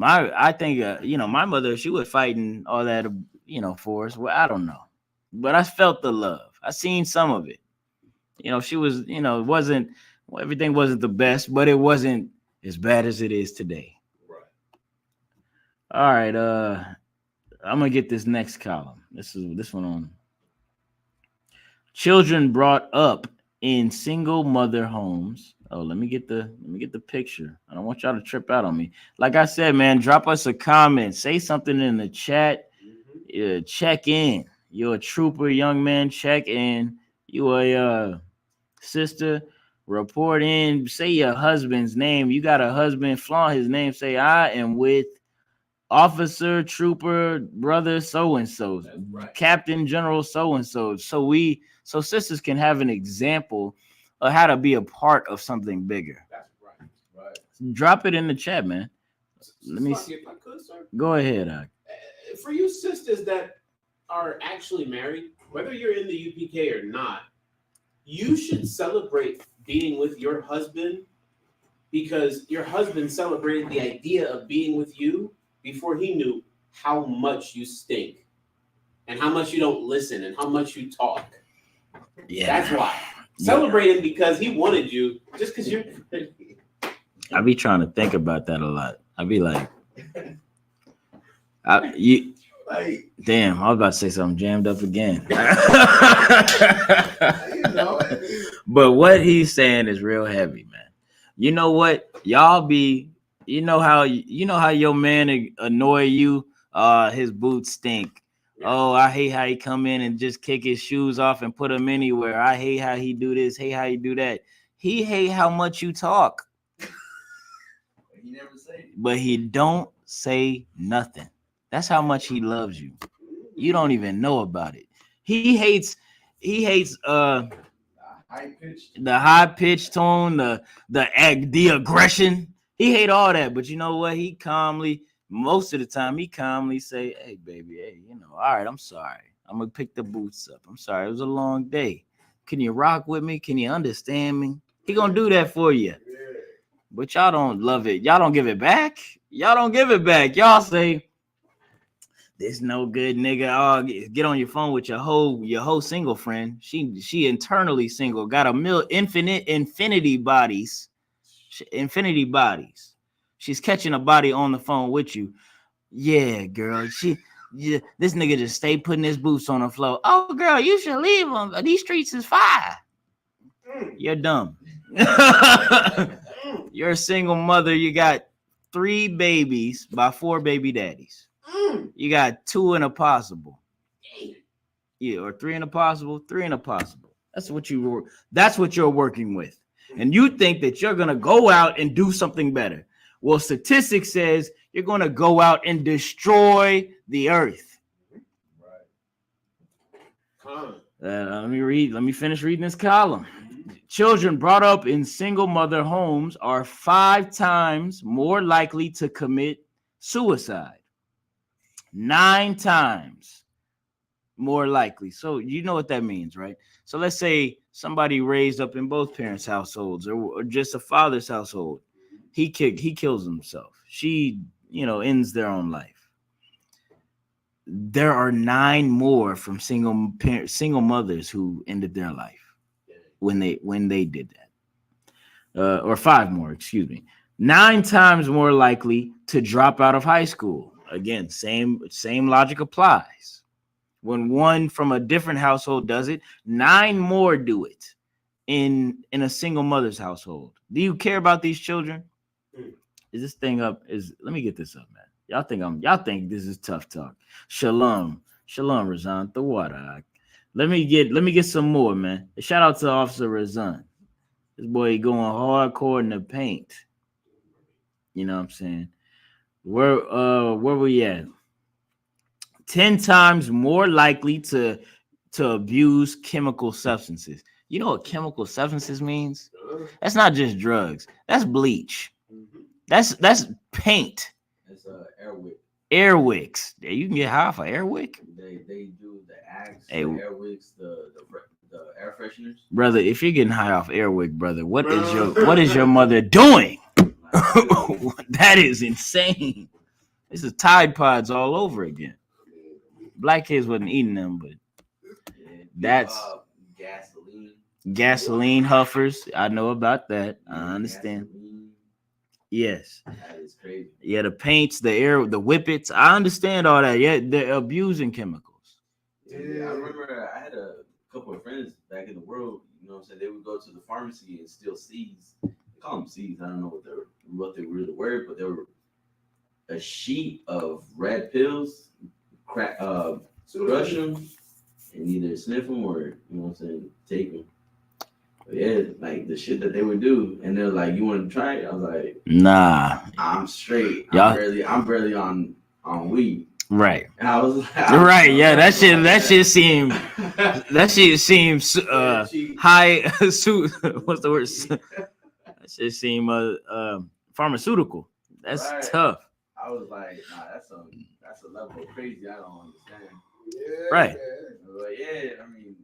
I think my mother, she was fighting all that, for us. Well, I don't know, but I felt the love. I seen some of it. She was, it wasn't, everything wasn't the best, but it wasn't as bad as it is today. Right. All right. I'm going to get this next column. This one on children brought up in single mother homes. Oh, let me get the picture. I don't want y'all to trip out on me. Like I said, man, drop us a comment. Say something in the chat. Check in. You're a trooper, young man. Check in. You a sister. Report in. Say your husband's name. You got a husband. Flaunt his name. Say, I am with officer, trooper, brother, so and so, captain, general, so and so. So sisters can have an example of how to be a part of something bigger. That's right. Drop it in the chat, man. Let me see. If I could, sir. Go ahead. For you sisters that are actually married, whether you're in the UPK or not, you should celebrate being with your husband because your husband celebrated the idea of being with you before he knew how much you stink and how much you don't listen and how much you talk. Yeah, that's why. Celebrate him because he wanted you, just because you're. I be trying to think about that a lot. I be like, damn, I was about to say something jammed up again. But what he's saying is real heavy, man. You know what? Y'all be, you know how your man annoy you? His boots stink. Oh, I hate how he come in and just kick his shoes off and put them anywhere. I hate how he do this, hate how he do that. He hate how much you talk. He never say it. But he don't say nothing. That's how much he loves you. You don't even know about it. He hates the high pitched tone, the aggression. He hate all that, but you know what? He calmly, most of the time, he calmly say, "Hey, baby, hey, all right, I'm sorry. I'm gonna pick the boots up. I'm sorry. It was a long day. Can you rock with me? Can you understand me?" He gonna do that for you. But y'all don't love it. Y'all don't give it back. Y'all say, "This no good nigga." Oh, get on your phone with your whole single friend. She internally single. Got a infinity bodies. She's catching a body on the phone with you. Yeah, girl. This nigga just stay putting his boots on the floor. Oh, girl, you should leave them. These streets is fire. You're dumb. You're a single mother. You got 3 babies by 4 baby daddies. You got 2 in a possible. Yeah, or 3 in a possible, 3 in a possible. That's what you're working with. And you think that you're gonna go out and do something better. Well, statistics says you're gonna go out and destroy the earth. Let me finish reading this column. Children brought up in single mother homes are 5 times more likely to commit suicide. 9 times more likely. So you know what that means, right? So let's say somebody raised up in both parents' households or just a father's household. He kills himself. She, ends their own life. There are 9 more from single mothers who ended their life when they did that. Or 5 more, excuse me. 9 times more likely to drop out of high school. Again, same logic applies. When one from a different household does it, 9 more do it in a single mother's household. Do you care about these children? Is this thing up? Let me get this up, man. Y'all think this is tough talk. Shalom, Razan, the water. Let me get some more, man. Shout out to Officer Razan. This boy going hardcore in the paint. You know what I'm saying? Where we at? 10 times more likely to abuse chemical substances. You know what chemical substances means? That's not just drugs. That's bleach. That's paint. That's Airwick. Airwicks. Yeah, you can get high for Airwick. They do the Axe, Hey, the Airwicks, the air fresheners. Brother, if you're getting high off Airwick, brother, what is your mother doing? That is insane. This is Tide Pods all over again. Black kids wasn't eating them, but that's gasoline huffers. I know about that. I understand. Yes. That is crazy. Yeah, the paints, the whippets. I understand all that. Yeah, they're abusing chemicals. Yeah, I remember I had a couple of friends back in the world. You know what I'm saying? They would go to the pharmacy and steal seeds. They call them seeds. I don't know what they really were, but they were a sheet of red pills. Crush them and either sniff them or, you know what I'm saying, take them. But yeah, like the shit that they would do, and they're like, "You want to try it?" I was like, "Nah, I'm straight. Y'all, I'm barely on on weed. Right. And I was right. Yeah, that shit seemed high suit. What's the word? That shit seemed pharmaceutical. That's right. tough. I was like, nah, that's a level of crazy I don't understand. Yeah, right. But yeah, I mean,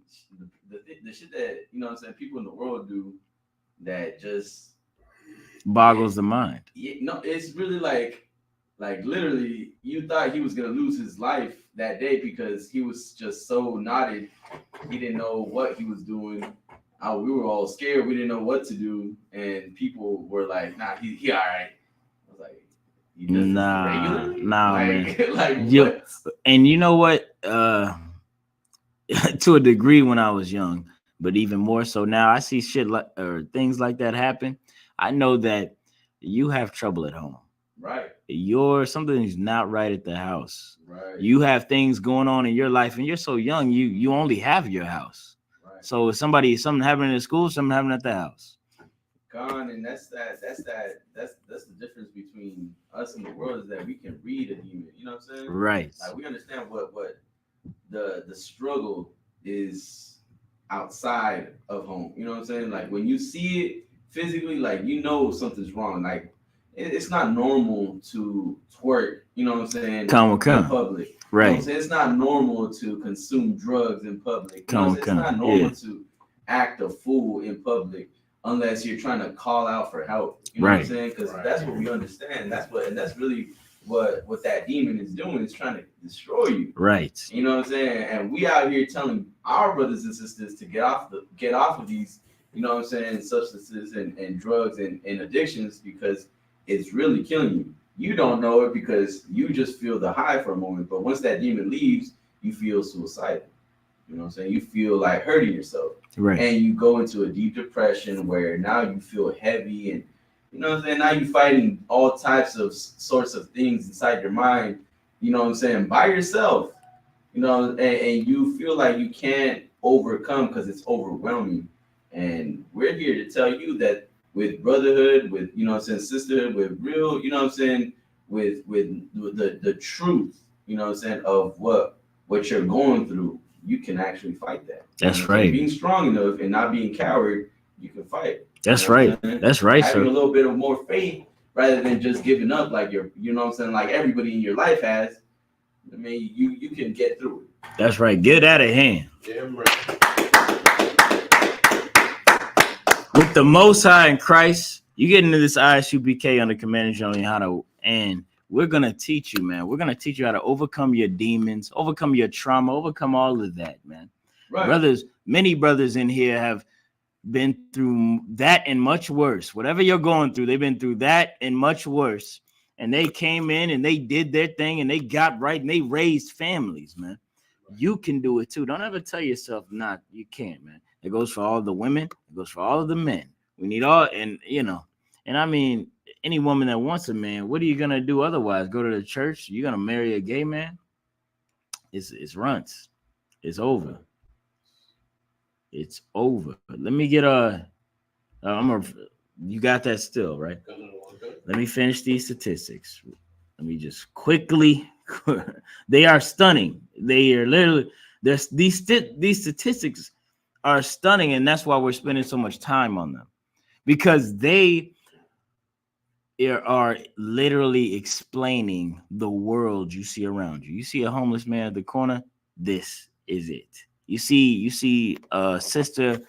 the shit that, you know what I'm saying, people in the world do that just boggles the mind. Yeah, no, it's really like literally, you thought he was gonna lose his life that day because he was just so knotted. He didn't know what he was doing. We were all scared. We didn't know what to do, and people were like, "Nah, he all right." I was like, "He does this regularly?" Nah, man. Like what? And you know what? To a degree when I was young, but even more so now, I see shit like or things like that happen. I know that you have trouble at home. Right. Something's not right at the house. Right. You have things going on in your life, and you're so young. You only have your house. Right. So something happening in school, something happening at the house. Gone, and that's the difference between us and the world is that we can read a demon. You know what I'm saying? Right. Like we understand what the struggle is outside of home. You know what I'm saying? Like when you see it physically, like you know something's wrong. Like it's not normal to twerk, you know what I'm saying, in public. Right. You know what I'm saying? It's not normal to consume drugs in public. You know what I'm saying? It's not normal to act a fool in public unless you're trying to call out for help. You know what I'm saying? Because that's what we understand. That's really what that demon is doing, is trying to destroy you. Right. You know what I'm saying? And we out here telling our brothers and sisters to get off of these, you know what I'm saying, substances and drugs and addictions, because it's really killing you. You don't know it because you just feel the high for a moment, but once that demon leaves, you feel suicidal. You know what I'm saying? You feel like hurting yourself. Right. And you go into a deep depression where now you feel heavy, and you know what I'm saying? Now you're fighting all types of sorts of things inside your mind, you know what I'm saying, by yourself. You know, and you feel like you can't overcome because it's overwhelming. And we're here to tell you that with brotherhood, with, you know what I'm saying, sisterhood, with real, you know what I'm saying, with the truth, you know what I'm saying, of what you're going through, you can actually fight that. That's right. Being strong enough and not being coward, you can fight. That's right. That's right, sir. Having a little bit of more faith rather than just giving up like you know what I'm saying, like everybody in your life has. I mean, you can get through it. That's right. Get out of hand. Damn right. With the Most High in Christ, you get into this I.S.U.P.K under Command General YAHANNA, and we're going to teach you, man. We're going to teach you how to overcome your demons, overcome your trauma, overcome all of that, man. Right. Brothers, many brothers in here have been through that and much worse. Whatever you're going through, they've been through that and much worse. And they came in and they did their thing and they got right and they raised families, man. You can do it too. Don't ever tell yourself not, you can't, man. It goes for all the women. It goes for all of the men. We need all, and you know, and I mean, any woman that wants a man, what are you gonna do otherwise? Go to the church? You're gonna marry a gay man? It's runs. It's over. It's over. Let me get you got that still, right? Let me finish these statistics. Let me just quickly. They are stunning. They are literally. There's these statistics are stunning, and that's why we're spending so much time on them, because they are literally explaining the world you see around you. You see a homeless man at the corner. This is it. You see a sister,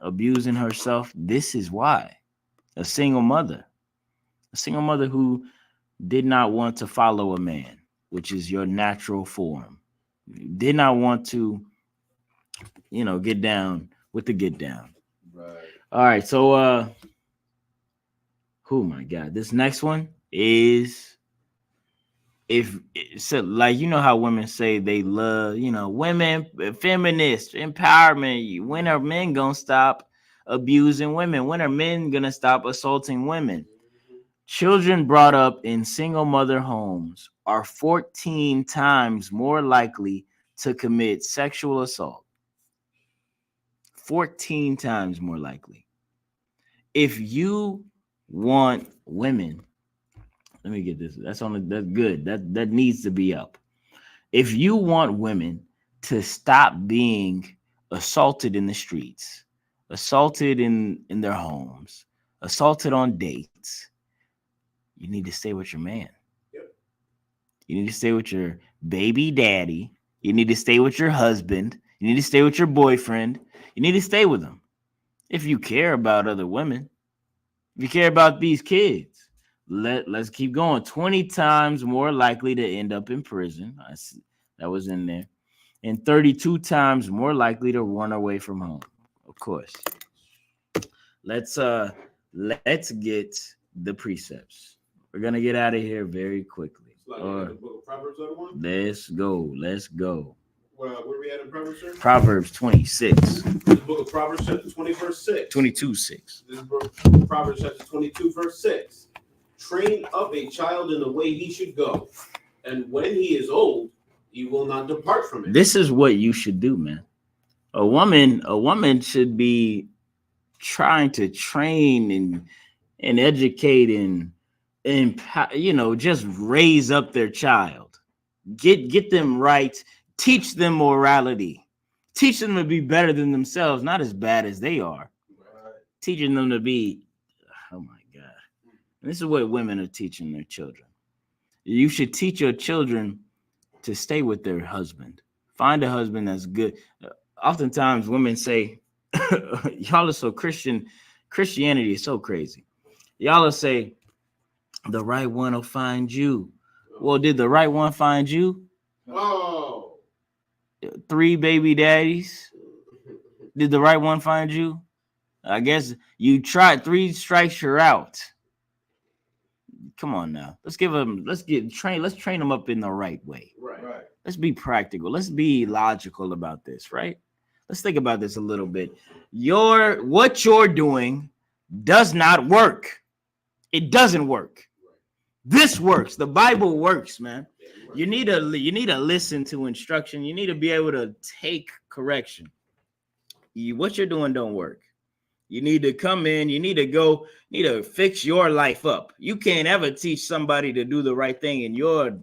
abusing herself. This is why. A single mother who did not want to follow a man, which is your natural form, did not want to, get down with the get down. Right. All right. So, oh my God, this next one is, how women say they love, women, feminist empowerment. When are men gonna stop abusing women? When are men gonna stop assaulting women? Children brought up in single mother homes are 14 times more likely to commit sexual assault. 14 times more likely. If you want women Let me get this. That's good. That needs to be up. If you want women to stop being assaulted in the streets, assaulted in their homes, assaulted on dates, you need to stay with your man. Yep. You need to stay with your baby daddy. You need to stay with your husband. You need to stay with your boyfriend. You need to stay with them. If you care about other women, if you care about these kids, let's keep going. 20 times more likely to end up in prison. That was in there. And 32 times more likely to run away from home. Of course. Let's get the precepts. We're gonna get out of here very quickly. Like the book of Proverbs, other one? Let's go. Where we at in Proverbs, sir? Proverbs 26. The book of Proverbs, chapter 20, verse 6. 22:6. This is Proverbs chapter 22, verse 6. Train up a child in the way he should go, and when he is old, he will not depart from it. This is what you should do, man. A woman should be trying to train and educate and just raise up their child. Get them right. Teach them morality. Teach them to be better than themselves, not as bad as they are. Right. Teaching them to be, oh my God. And this is what women are teaching their children. You should teach your children to stay with their husband. Find a husband that's good. Oftentimes women say, y'all are so Christian. Christianity is so crazy. Y'all will say, the right one will find you. Well, did the right one find you? Oh. 3 baby daddies. Did the right one find you? I guess you tried. 3 strikes, you're out. Come on now. Let's train them up in the right way. Right. Let's be practical. Let's be logical about this, right? Let's think about this a little bit. What you're doing does not work. It doesn't work. This works. The Bible works, man. You need to listen to instruction. You need to be able to take correction. What you're doing don't work. You need to come in. You need to fix your life up. You can't ever teach somebody to do the right thing, and you're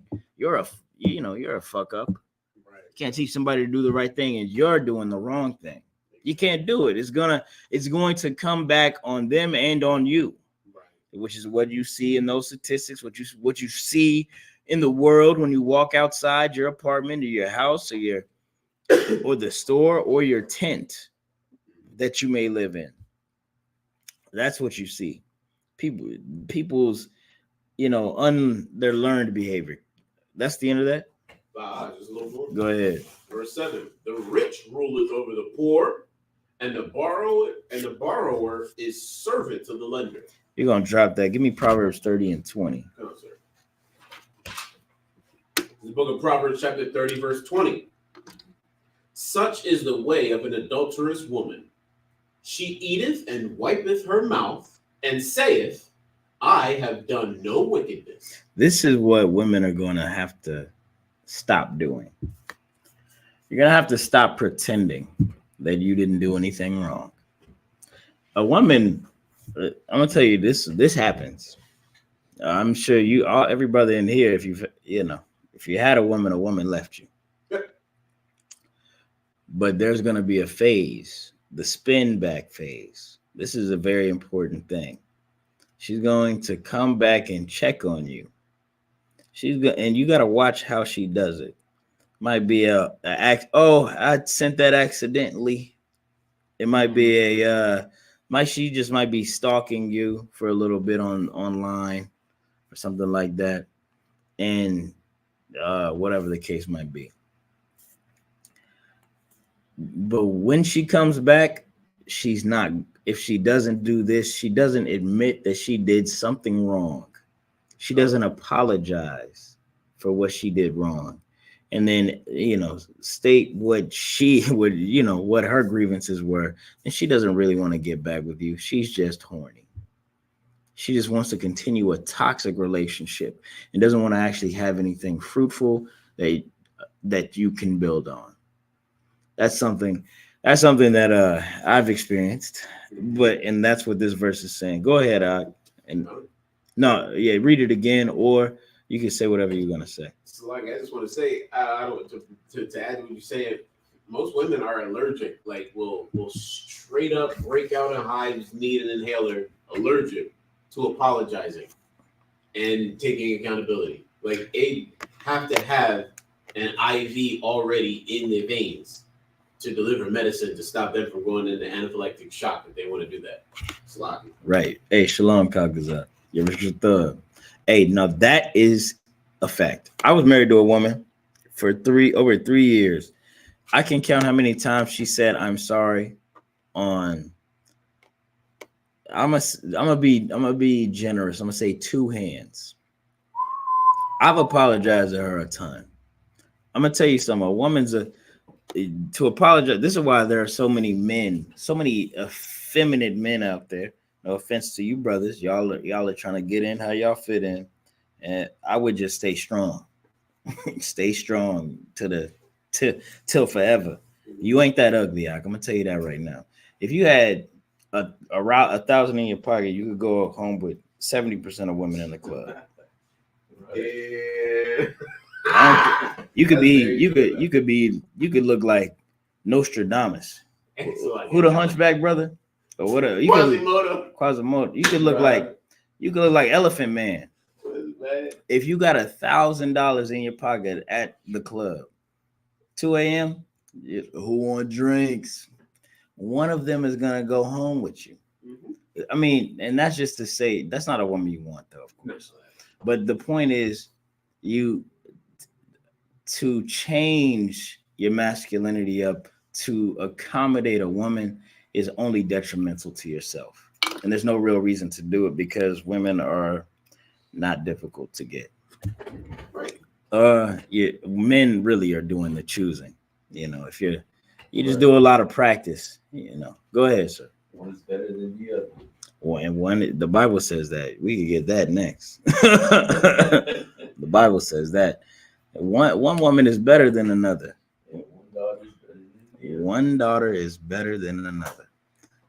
a fuck up. Right. You can't teach somebody to do the right thing, and you're doing the wrong thing. You can't do it. It's going to come back on them and on you. Which is what you see in those statistics, what you see in the world when you walk outside your apartment or your house or the store or your tent that you may live in. That's what you see. People's, their learned behavior. That's the end of that. Just a little more. Go ahead. Verse 7. The rich ruleth over the poor, and the borrower is servant to the lender. You're gonna drop that. Give me Proverbs 30 and 20. Come on, sir. The book of Proverbs, chapter 30, verse 20. Such is the way of an adulterous woman. She eateth and wipeth her mouth, and saith, I have done no wickedness. This is what women are gonna have to stop doing. You're gonna have to stop pretending that you didn't do anything wrong. A woman, I'm gonna tell you this happens. I'm sure every brother in here, if you had a woman left you. But there's gonna be a phase, the spin back phase. This is a very important thing. She's going to come back and check on you. And you gotta watch how she does it. Might be I sent that accidentally. It might be she just might be stalking you for a little bit online or something like that. And whatever the case might be. But when she comes back, if she doesn't do this, she doesn't admit that she did something wrong. She doesn't apologize for what she did wrong. And then, state what she would, what her grievances were. And she doesn't really want to get back with you. She's just horny. She just wants to continue a toxic relationship and doesn't want to actually have anything fruitful that you can build on. That's something that I've experienced, and that's what this verse is saying. Go ahead, and No, yeah, read it again, or you can say whatever you're gonna say. So like I just want to say, I don't to add to what you said. Most women are allergic. Like will straight up break out in hives, need an inhaler, allergic to apologizing and taking accountability. Like they have to have an IV already in their veins to deliver medicine to stop them from going into anaphylactic shock if they want to do that. Sloppy. Right. Hey, Shalom Kagaza. You're Richard Thug. Hey, now that is a fact. I was married to a woman for over 3 years. I can count how many times she said I'm sorry on I'm gonna be generous. I'm gonna say 2 hands. I've apologized to her a ton. I'm gonna tell you something. A woman's to apologize. This is why there are so many men, so many effeminate men out there. No offense to you brothers, y'all are trying to get in how y'all fit in, and I would just stay strong, stay strong till forever. You ain't that ugly, I'm gonna tell you that right now. If you had around 1,000 in your pocket, you could go home with 70% of women in the club. Yeah. You could look like Nostradamus. Who the Hunchback brother? Or whatever. Quasimodo. You could look like Elephant Man. If you got $1,000 in your pocket at the club, 2 a.m., who want drinks? One of them is gonna go home with you. Mm-hmm. I mean, and that's just to say that's not a woman you want, though, of course. But the point is, to change your masculinity up to accommodate a woman is only detrimental to yourself. And there's no real reason to do it because women are not difficult to get. Right. Men really are doing the choosing. If you just do a lot of practice, Go ahead, sir. One's better than the other. Well, and the Bible says that. We could get that next. The Bible says that one woman is better than another. One daughter is better than another,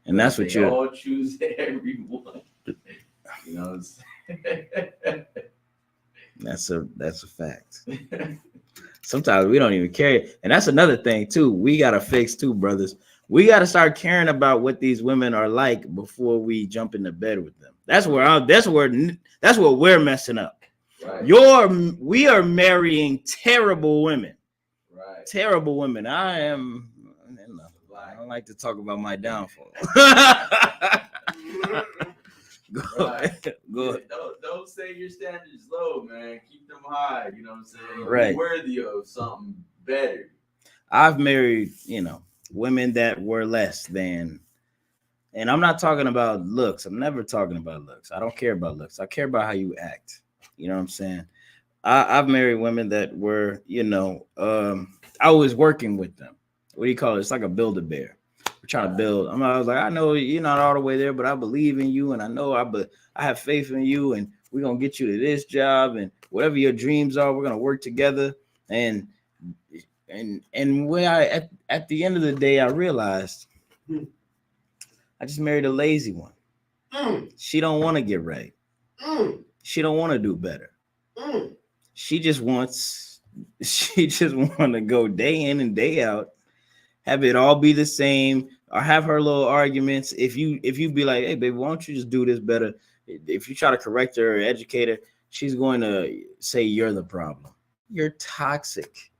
and that's what you all choose everyone. You know, that's a fact. Sometimes we don't even care, and that's another thing too. We gotta fix too, brothers. We got to start caring about what these women are like before we jump into bed with them. That's where we're messing up. Right. We are marrying terrible women. Right. Terrible women. I don't like to talk about my downfall. Go ahead. Don't say your standards low, man. Keep them high. You know what I'm saying? Right. You're worthy of something better. I've married, women that were less than, and I'm not talking about looks. I'm never talking about looks. I don't care about looks. I care about how you act. You know what I'm saying? I've married women that were, I was working with them. What do you call it? It's like a Build-A-Bear. We're trying to build. I was like, I know you're not all the way there, but I believe in you, and I know I have faith in you, and we're gonna get you to this job, and whatever your dreams are, we're gonna work together. And when at the end of the day, I realized I just married a lazy one. She don't want to get right. She don't want to do better. She just want to go day in and day out, have it all be the same, or have her little arguments. If you be like, hey baby, why don't you just do this better? If you try to correct her or educate her, she's going to say you're the problem. You're toxic.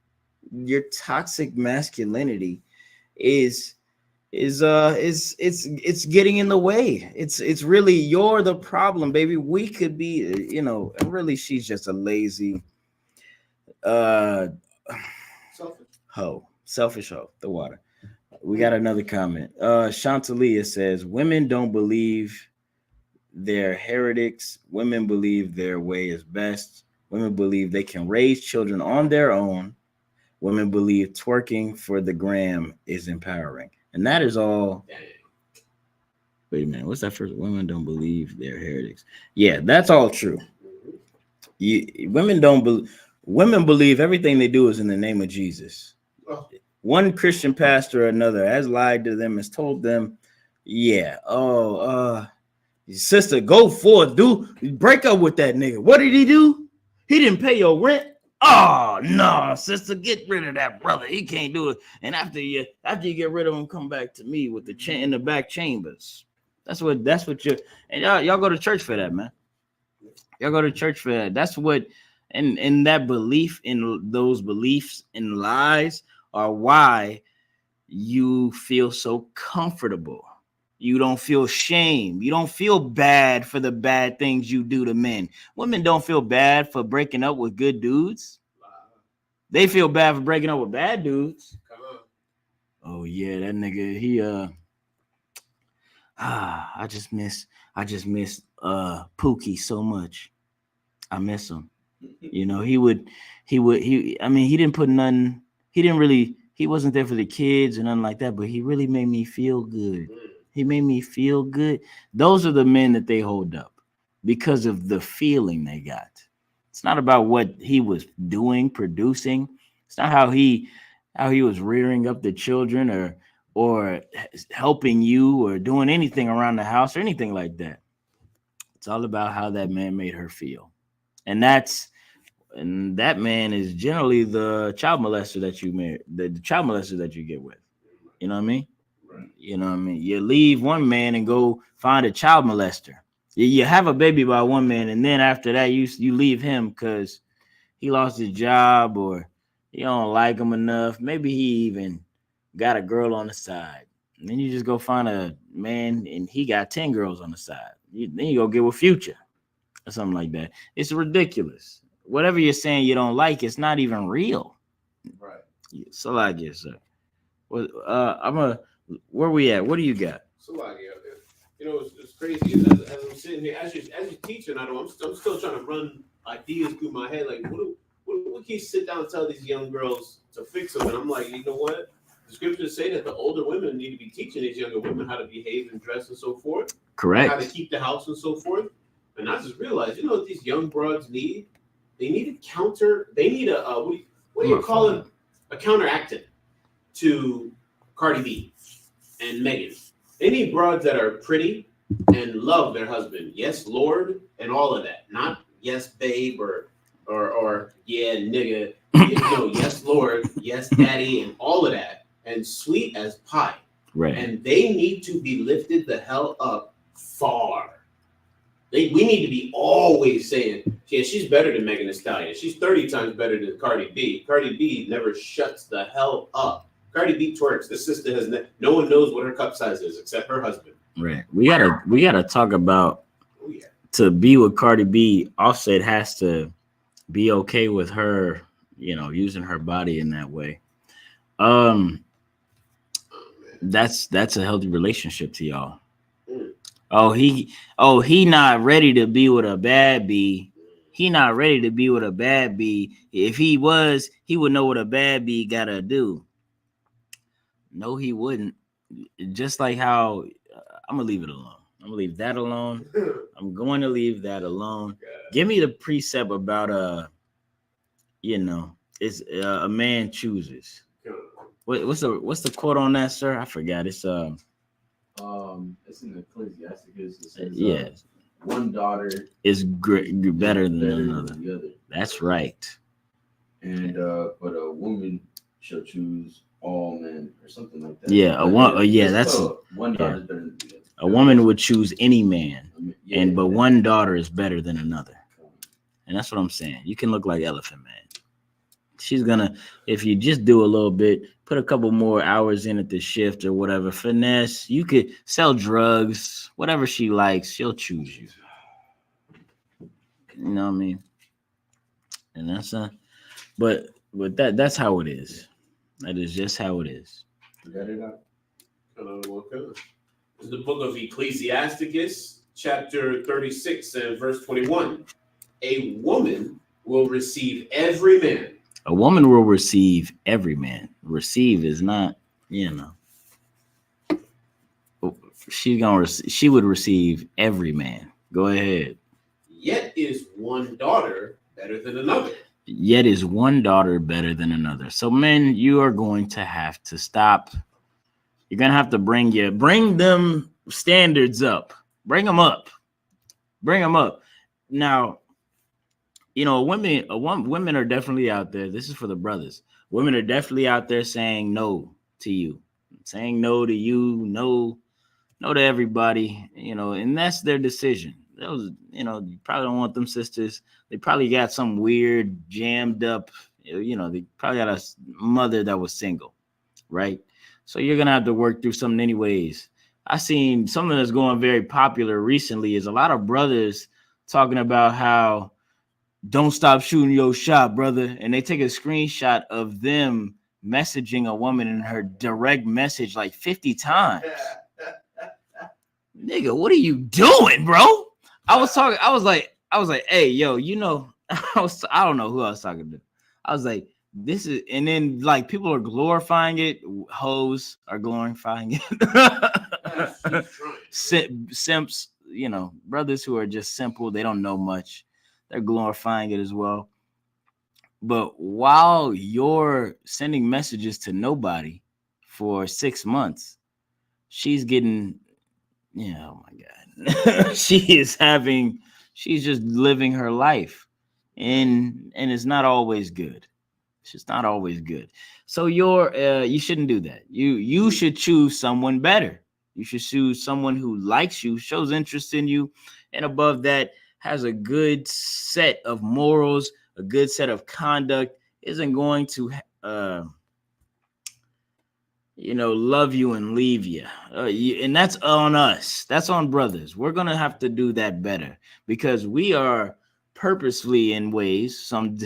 Your toxic masculinity is getting in the way. It's really you're the problem, baby. We could be, really she's just a lazy selfish hoe. The water. We got another comment. Chantalia says women don't believe they're heretics. Women believe their way is best. Women believe they can raise children on their own. Women believe twerking for the gram is empowering. And that is all. Wait a minute. What's that first? Women don't believe they're heretics. Yeah, that's all true. Women believe everything they do is in the name of Jesus. One Christian pastor or another has lied to them, has told them, Sister, go forth, break up with that nigga. What did he do? He didn't pay your rent. Oh no, sister, get rid of that brother. He can't do it. And after you get rid of him, come back to me with the in the back chambers. That's what you and y'all go to church for that, man. Y'all go to church for that. That's what, and that belief in those beliefs and lies are why you feel so comfortable. You don't feel shame. You don't feel bad for the bad things you do to men. Women don't feel bad for breaking up with good dudes. They feel bad for breaking up with bad dudes. Come on. Oh yeah, that nigga, he I just miss Pookie so much. I miss him. You know, he didn't put none, he wasn't there for the kids and nothing like that, but he really made me feel good. He made me feel good. Those are the men that they hold up because of the feeling they got. It's not about what he was doing, producing. It's not how he was rearing up the children or helping you or doing anything around the house or anything like that. It's all about how that man made her feel. And that man is generally the child molester that you marry, the child molester that you get with. You know what I mean? Right. You know what I mean? You leave one man and go find a child molester. You have a baby by one man, and then after that, you leave him because he lost his job or you don't like him enough. Maybe he even got a girl on the side. And then you just go find a man, and he got 10 girls on the side. Then you go get with Future or something like that. It's ridiculous. Whatever you're saying you don't like, it's not even real. Right. So I guess, sir. Well, where we at? What do you got? So you know, it's crazy. As I'm sitting here, as you're teaching, I'm still trying to run ideas through my head. Like, what can you sit down and tell these young girls to fix them? And I'm like, you know what? The scriptures say that the older women need to be teaching these younger women how to behave and dress and so forth. Correct. How to keep the house and so forth. And I just realized, you know what these young broads need? They need a counter. They need a what do you call it? A counteractant to Cardi B and Megan. They need broads that are pretty and love their husband. Yes, Lord, and all of that. Not yes, babe, or yeah, nigga. No, yes, Lord, yes, daddy, and all of that. And sweet as pie. Right. And they need to be lifted the hell up far. We need to be always saying, yeah, she's better than Megan Thee Stallion. She's 30 times better than Cardi B. Cardi B never shuts the hell up. Cardi B twerks. This sister has no one knows what her cup size is except her husband. Right. We gotta talk about to be with Cardi B. Offset has to be okay with her, you know, using her body in that way. That's a healthy relationship to y'all. Oh, he not ready to be with a bad B. He not ready to be with a bad B. If he was, he would know what a bad B gotta do. No, he wouldn't. Just like how I'm gonna leave it alone. I'm gonna leave that alone. I'm going to leave that alone. Give me the precept about you know, it's a man chooses. What's the quote on that, sir? I forgot. It's in Ecclesiasticus. It says, yes, one daughter is better than another. The other. That's right. And but a woman shall choose all men, or something like that. Yeah, that's one daughter is better than the other. A woman would choose any man, Yeah, but one daughter is better than another. And that's what I'm saying. You can look like Elephant Man. She's gonna, if you just do a little bit, put a couple more hours in at the shift or whatever, finesse, you could sell drugs, whatever she likes, she'll choose you. You know what I mean? And that's but that's how it is. That is just how it is. You got it out? It's the book of Ecclesiasticus, chapter 36 and verse 21. A woman will receive every man. A woman will receive every man. Receive is not, you know. She would receive every man. Go ahead. Yet is one daughter better than another. Yet is one daughter better than another. So men, you are going to have to stop. You're gonna have to bring them standards up. Bring them up. Bring them up. Now, you know, women are definitely out there. This is for the brothers. Women are definitely out there saying no to you, saying no to you, no to everybody, you know, and that's their decision. Those, you know, you probably don't want them sisters. They probably got some weird jammed up, you know, they probably got a mother that was single, right? So you're gonna have to work through something anyways. I seen something that's going very popular recently is a lot of brothers talking about how don't stop shooting your shot, brother. And they take a screenshot of them messaging a woman in her direct message like 50 times. Nigga, what are you doing, bro? I was like, hey, yo, you know, I don't know who I was talking to. I was like, this is, and then like people are glorifying it. Hoes are glorifying it. Simps, you know, brothers who are just simple, they don't know much. They're glorifying it as well. But while you're sending messages to nobody for 6 months, she's getting, yeah, oh my God. She's just living her life. And it's not always good. It's just not always good. So you shouldn't do that. You should choose someone better. You should choose someone who likes you, shows interest in you, and above that, has a good set of morals, a good set of conduct, isn't going to love you and leave you. And that's on us. That's on brothers. We're going to have to do that better because we are purposely in ways, some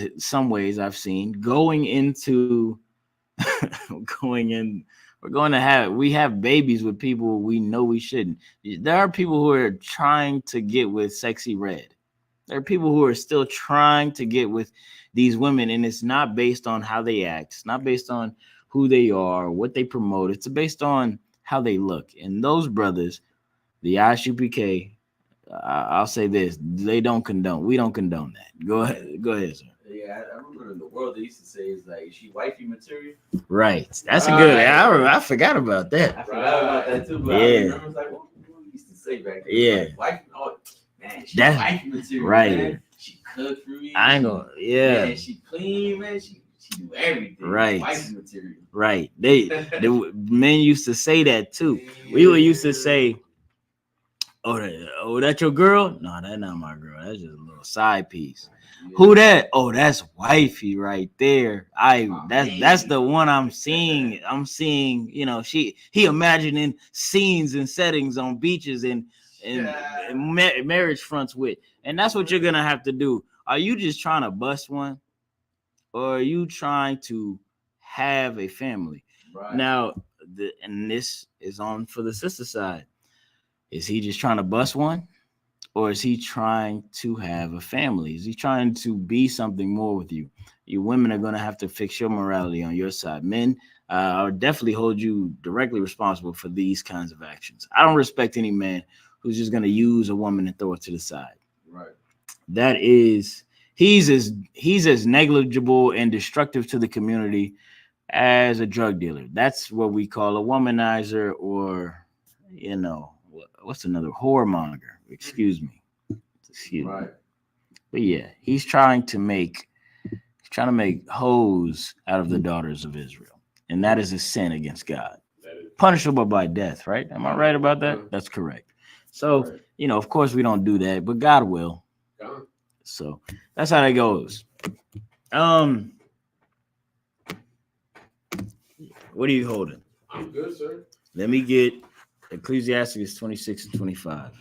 ways I've seen, we have babies with people we know we shouldn't. There are people who are trying to get with Sexy Red. There are people who are still trying to get with these women, and it's not based on how they act. It's not based on who they are, what they promote. It's based on how they look. And those brothers, the I.S.U.P.K, I'll say this: we don't condone that. Go ahead, sir. Yeah, I remember in the world they used to say is like, is she wifey material? Right. That's a good. I forgot about that. I forgot about that too. But yeah. I remember it's like, what we used to say back then? Yeah. Like, wifey, oh man, she wifey material. Right. Man. She cooked for me. I ain't gonna. Yeah. Man, she clean, man. She do everything. Right. Wifey material. Right. The men used to say that too. We were used to say, oh, that's your girl? No, that's not my girl. That's just a little side piece. Yeah. Who that? Oh, that's wifey right there. That's the one I'm seeing. I'm seeing, he imagining scenes and settings on beaches and marriage fronts with. And that's what you're gonna have to do. Are you just trying to bust one? Or are you trying to have a family? Right. Now, and this is on for the sister side. Is he just trying to bust one? Or is he trying to have a family? Is he trying to be something more with you? You women are going to have to fix your morality on your side. Men, I'll definitely hold you directly responsible for these kinds of actions. I don't respect any man who's just going to use a woman and throw it to the side. Right. That is, he's as negligible and destructive to the community as a drug dealer. That's what we call a womanizer, or, what's another whoremonger? Excuse me. Right. But yeah, he's trying to make hoes out of the daughters of Israel. And that is a sin against God. Punishable by death, right? Am I right about that? That's correct. So, of course we don't do that, but God will. So that's how that goes. What are you holding? I'm good, sir. Let me get Ecclesiastes 26 and 25.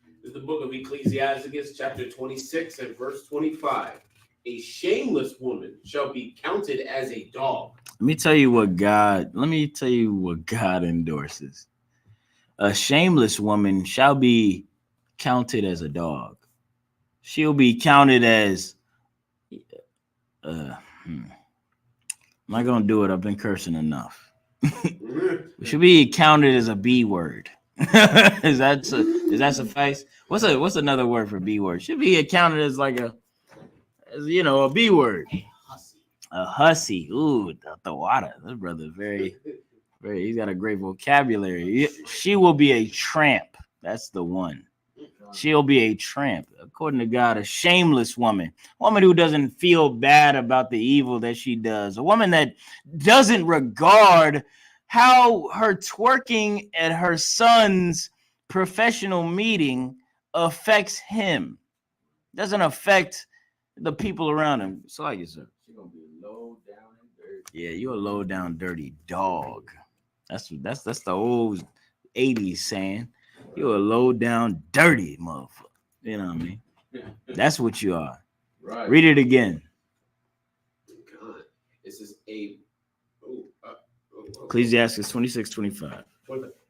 This is the book of Ecclesiastes, chapter 26 and verse 25. A shameless woman shall be counted as a dog. Let me tell you what God endorses. A shameless woman shall be counted as a dog. She'll be counted as I'm not gonna do it. I've been cursing enough. Should be counted as a B word. Is that suffice? What's another word for B word? Should be counted as like a B word. A hussy. Ooh, the water. This brother is very, He's got a great vocabulary. She will be a tramp. That's the one. She'll be a tramp, according to God, a shameless woman, woman who doesn't feel bad about the evil that she does, a woman that doesn't regard how her twerking at her son's professional meeting affects him. Doesn't affect the people around him. So like you, sir. She's gonna be low down and dirty. Yeah, you're a low down dirty dog. That's the old 80s saying. You're a low down dirty motherfucker. You know what I mean? That's what you are. Right. Read it again. God. This is Ecclesiastes 26:25.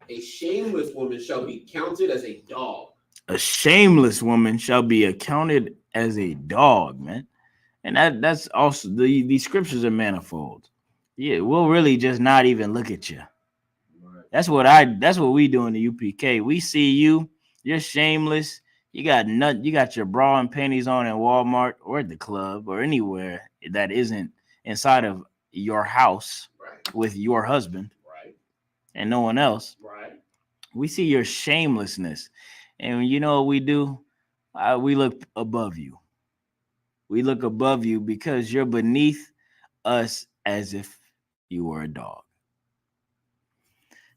A shameless woman shall be counted as a dog. A shameless woman shall be accounted as a dog, man. And that's also these scriptures are manifold. Yeah, we'll really just not even look at you. That's what we do in the UPK. We see you, you're shameless. You got your bra and panties on in Walmart or at the club or anywhere that isn't inside of your house with your husband and no one else. Right. We see your shamelessness. And you know what we do? We look above you. We look above you because you're beneath us as if you were a dog.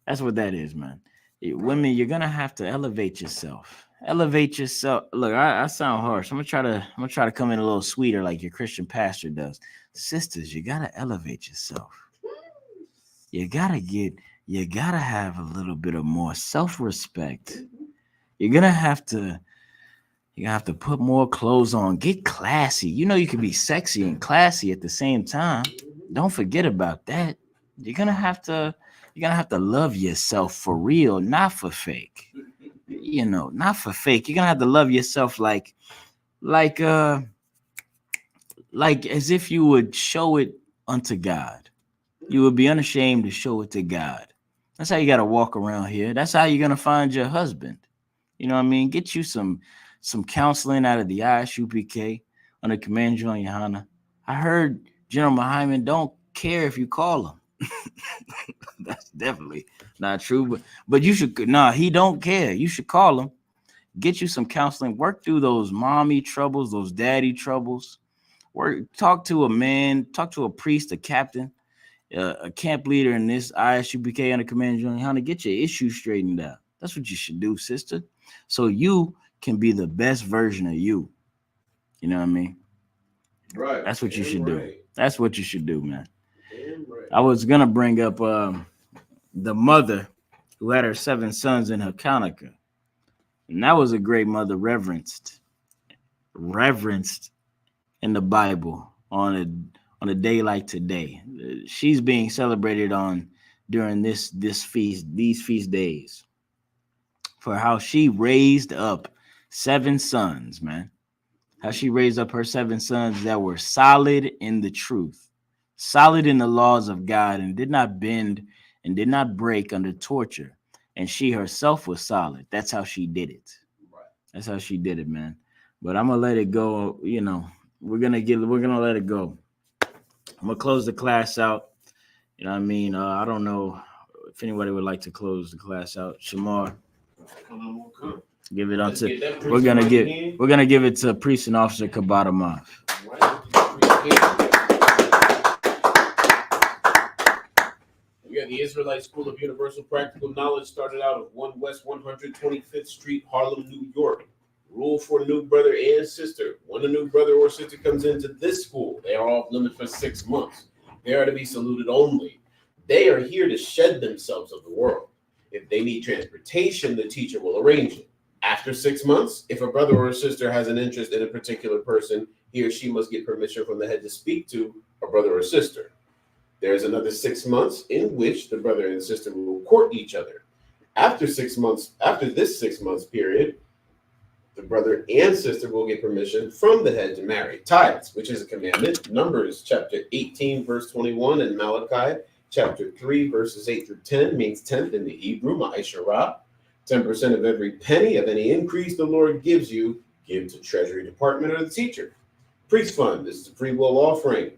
That's what that is, man. Women, you're gonna have to elevate yourself. Elevate yourself. Look, I sound harsh. I'm gonna try to come in a little sweeter, like your Christian pastor does. Sisters, you gotta elevate yourself. You gotta have a little bit of more self-respect. You're gonna have to put more clothes on. Get classy. You know you can be sexy and classy at the same time. Don't forget about that. You're gonna have to love yourself for real, not for fake. You know, not for fake. You're gonna have to love yourself like as if you would show it unto God. You would be unashamed to show it to God. That's how you gotta walk around here. That's how you're gonna find your husband. You know what I mean? Get you some counseling out of the I.S.U.P.K. under Command General YAHANNA. I heard General Muhammad don't care if you call him. That's definitely not true, but you should. He don't care. You should call him. Get you some counseling. Work through those mommy troubles, those daddy troubles. Talk to a man. Talk to a priest, a captain, a camp leader in this I.S.U.P.K. under Command General YAHANNA. Get your issues straightened out. That's what you should do, sister. So you can be the best version of you. You know what I mean? Right. That's what you should do. That's what you should do, man. I was gonna bring up the mother who had her 7 sons in Hanukkah, and that was a great mother, reverenced in the Bible on a day like today. She's being celebrated during these feast days for how she raised up 7 sons, man. How she raised up her 7 sons that were solid in the truth, solid in the laws of God, and did not bend and did not break under torture. And she herself was solid. That's how she did it. That's how she did it, man. But I'm gonna let it go. You know, we're gonna let it go. I'm gonna close the class out. You know what I mean? I don't know if anybody would like to close the class out. Shamar, give it on to. We're gonna give it to Priest and Officer Kabatamov. We got the Israelite School of Universal Practical Knowledge, started out of 1 West 125th Street, Harlem, New York. Rule for new brother and sister. When a new brother or sister comes into this school, they are off limit for 6 months. They are to be saluted only. They are here to shed themselves of the world. If they need transportation, the teacher will arrange it. After 6 months, if a brother or a sister has an interest in a particular person, he or she must get permission from the head to speak to a brother or sister. There's another 6 months in which the brother and sister will court each other. After this 6 months period, the brother and sister will get permission from the head to marry. Tithes, which is a commandment. Numbers chapter 18, verse 21, and Malachi chapter 3, verses 8 through 10 means tenth in the Hebrew, ma'asherah. 10% of every penny of any increase the Lord gives you, give to Treasury Department or the teacher. Priest fund, this is a free will offering.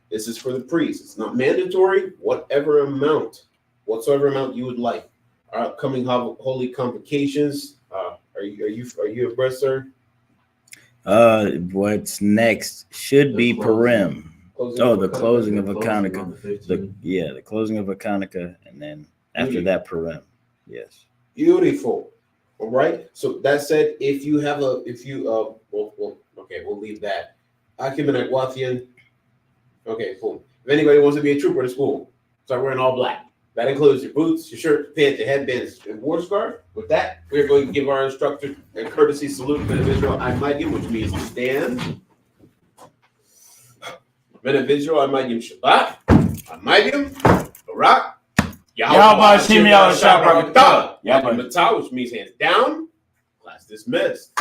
This is for the priest. It's not mandatory. Whatever amount whatsoever amount you would like. Our upcoming holy convocations. Are you abreast, sir? What's next should be Purim. Oh, the closing of Hanukkah. The closing of Hanukkah, and then after that Purim. Yes. Beautiful. All right. So that said, if you have we'll leave that. Acumen Guathian. Okay, cool. If anybody wants to be a trooper to school, start wearing all black. That includes your boots, your shirt, your pants, your headbands, and war scarf. With that, we are going to give our instructor a courtesy salute, men of Israel, I might give, which means stand. Men of Israel, I might give Shabbat. I might give Barak. Yahweh Hashem Yahweh Shabbat. Yahweh Matah, which means hands down. Class dismissed.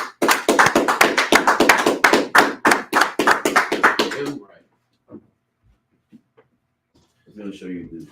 I'm going to show you this.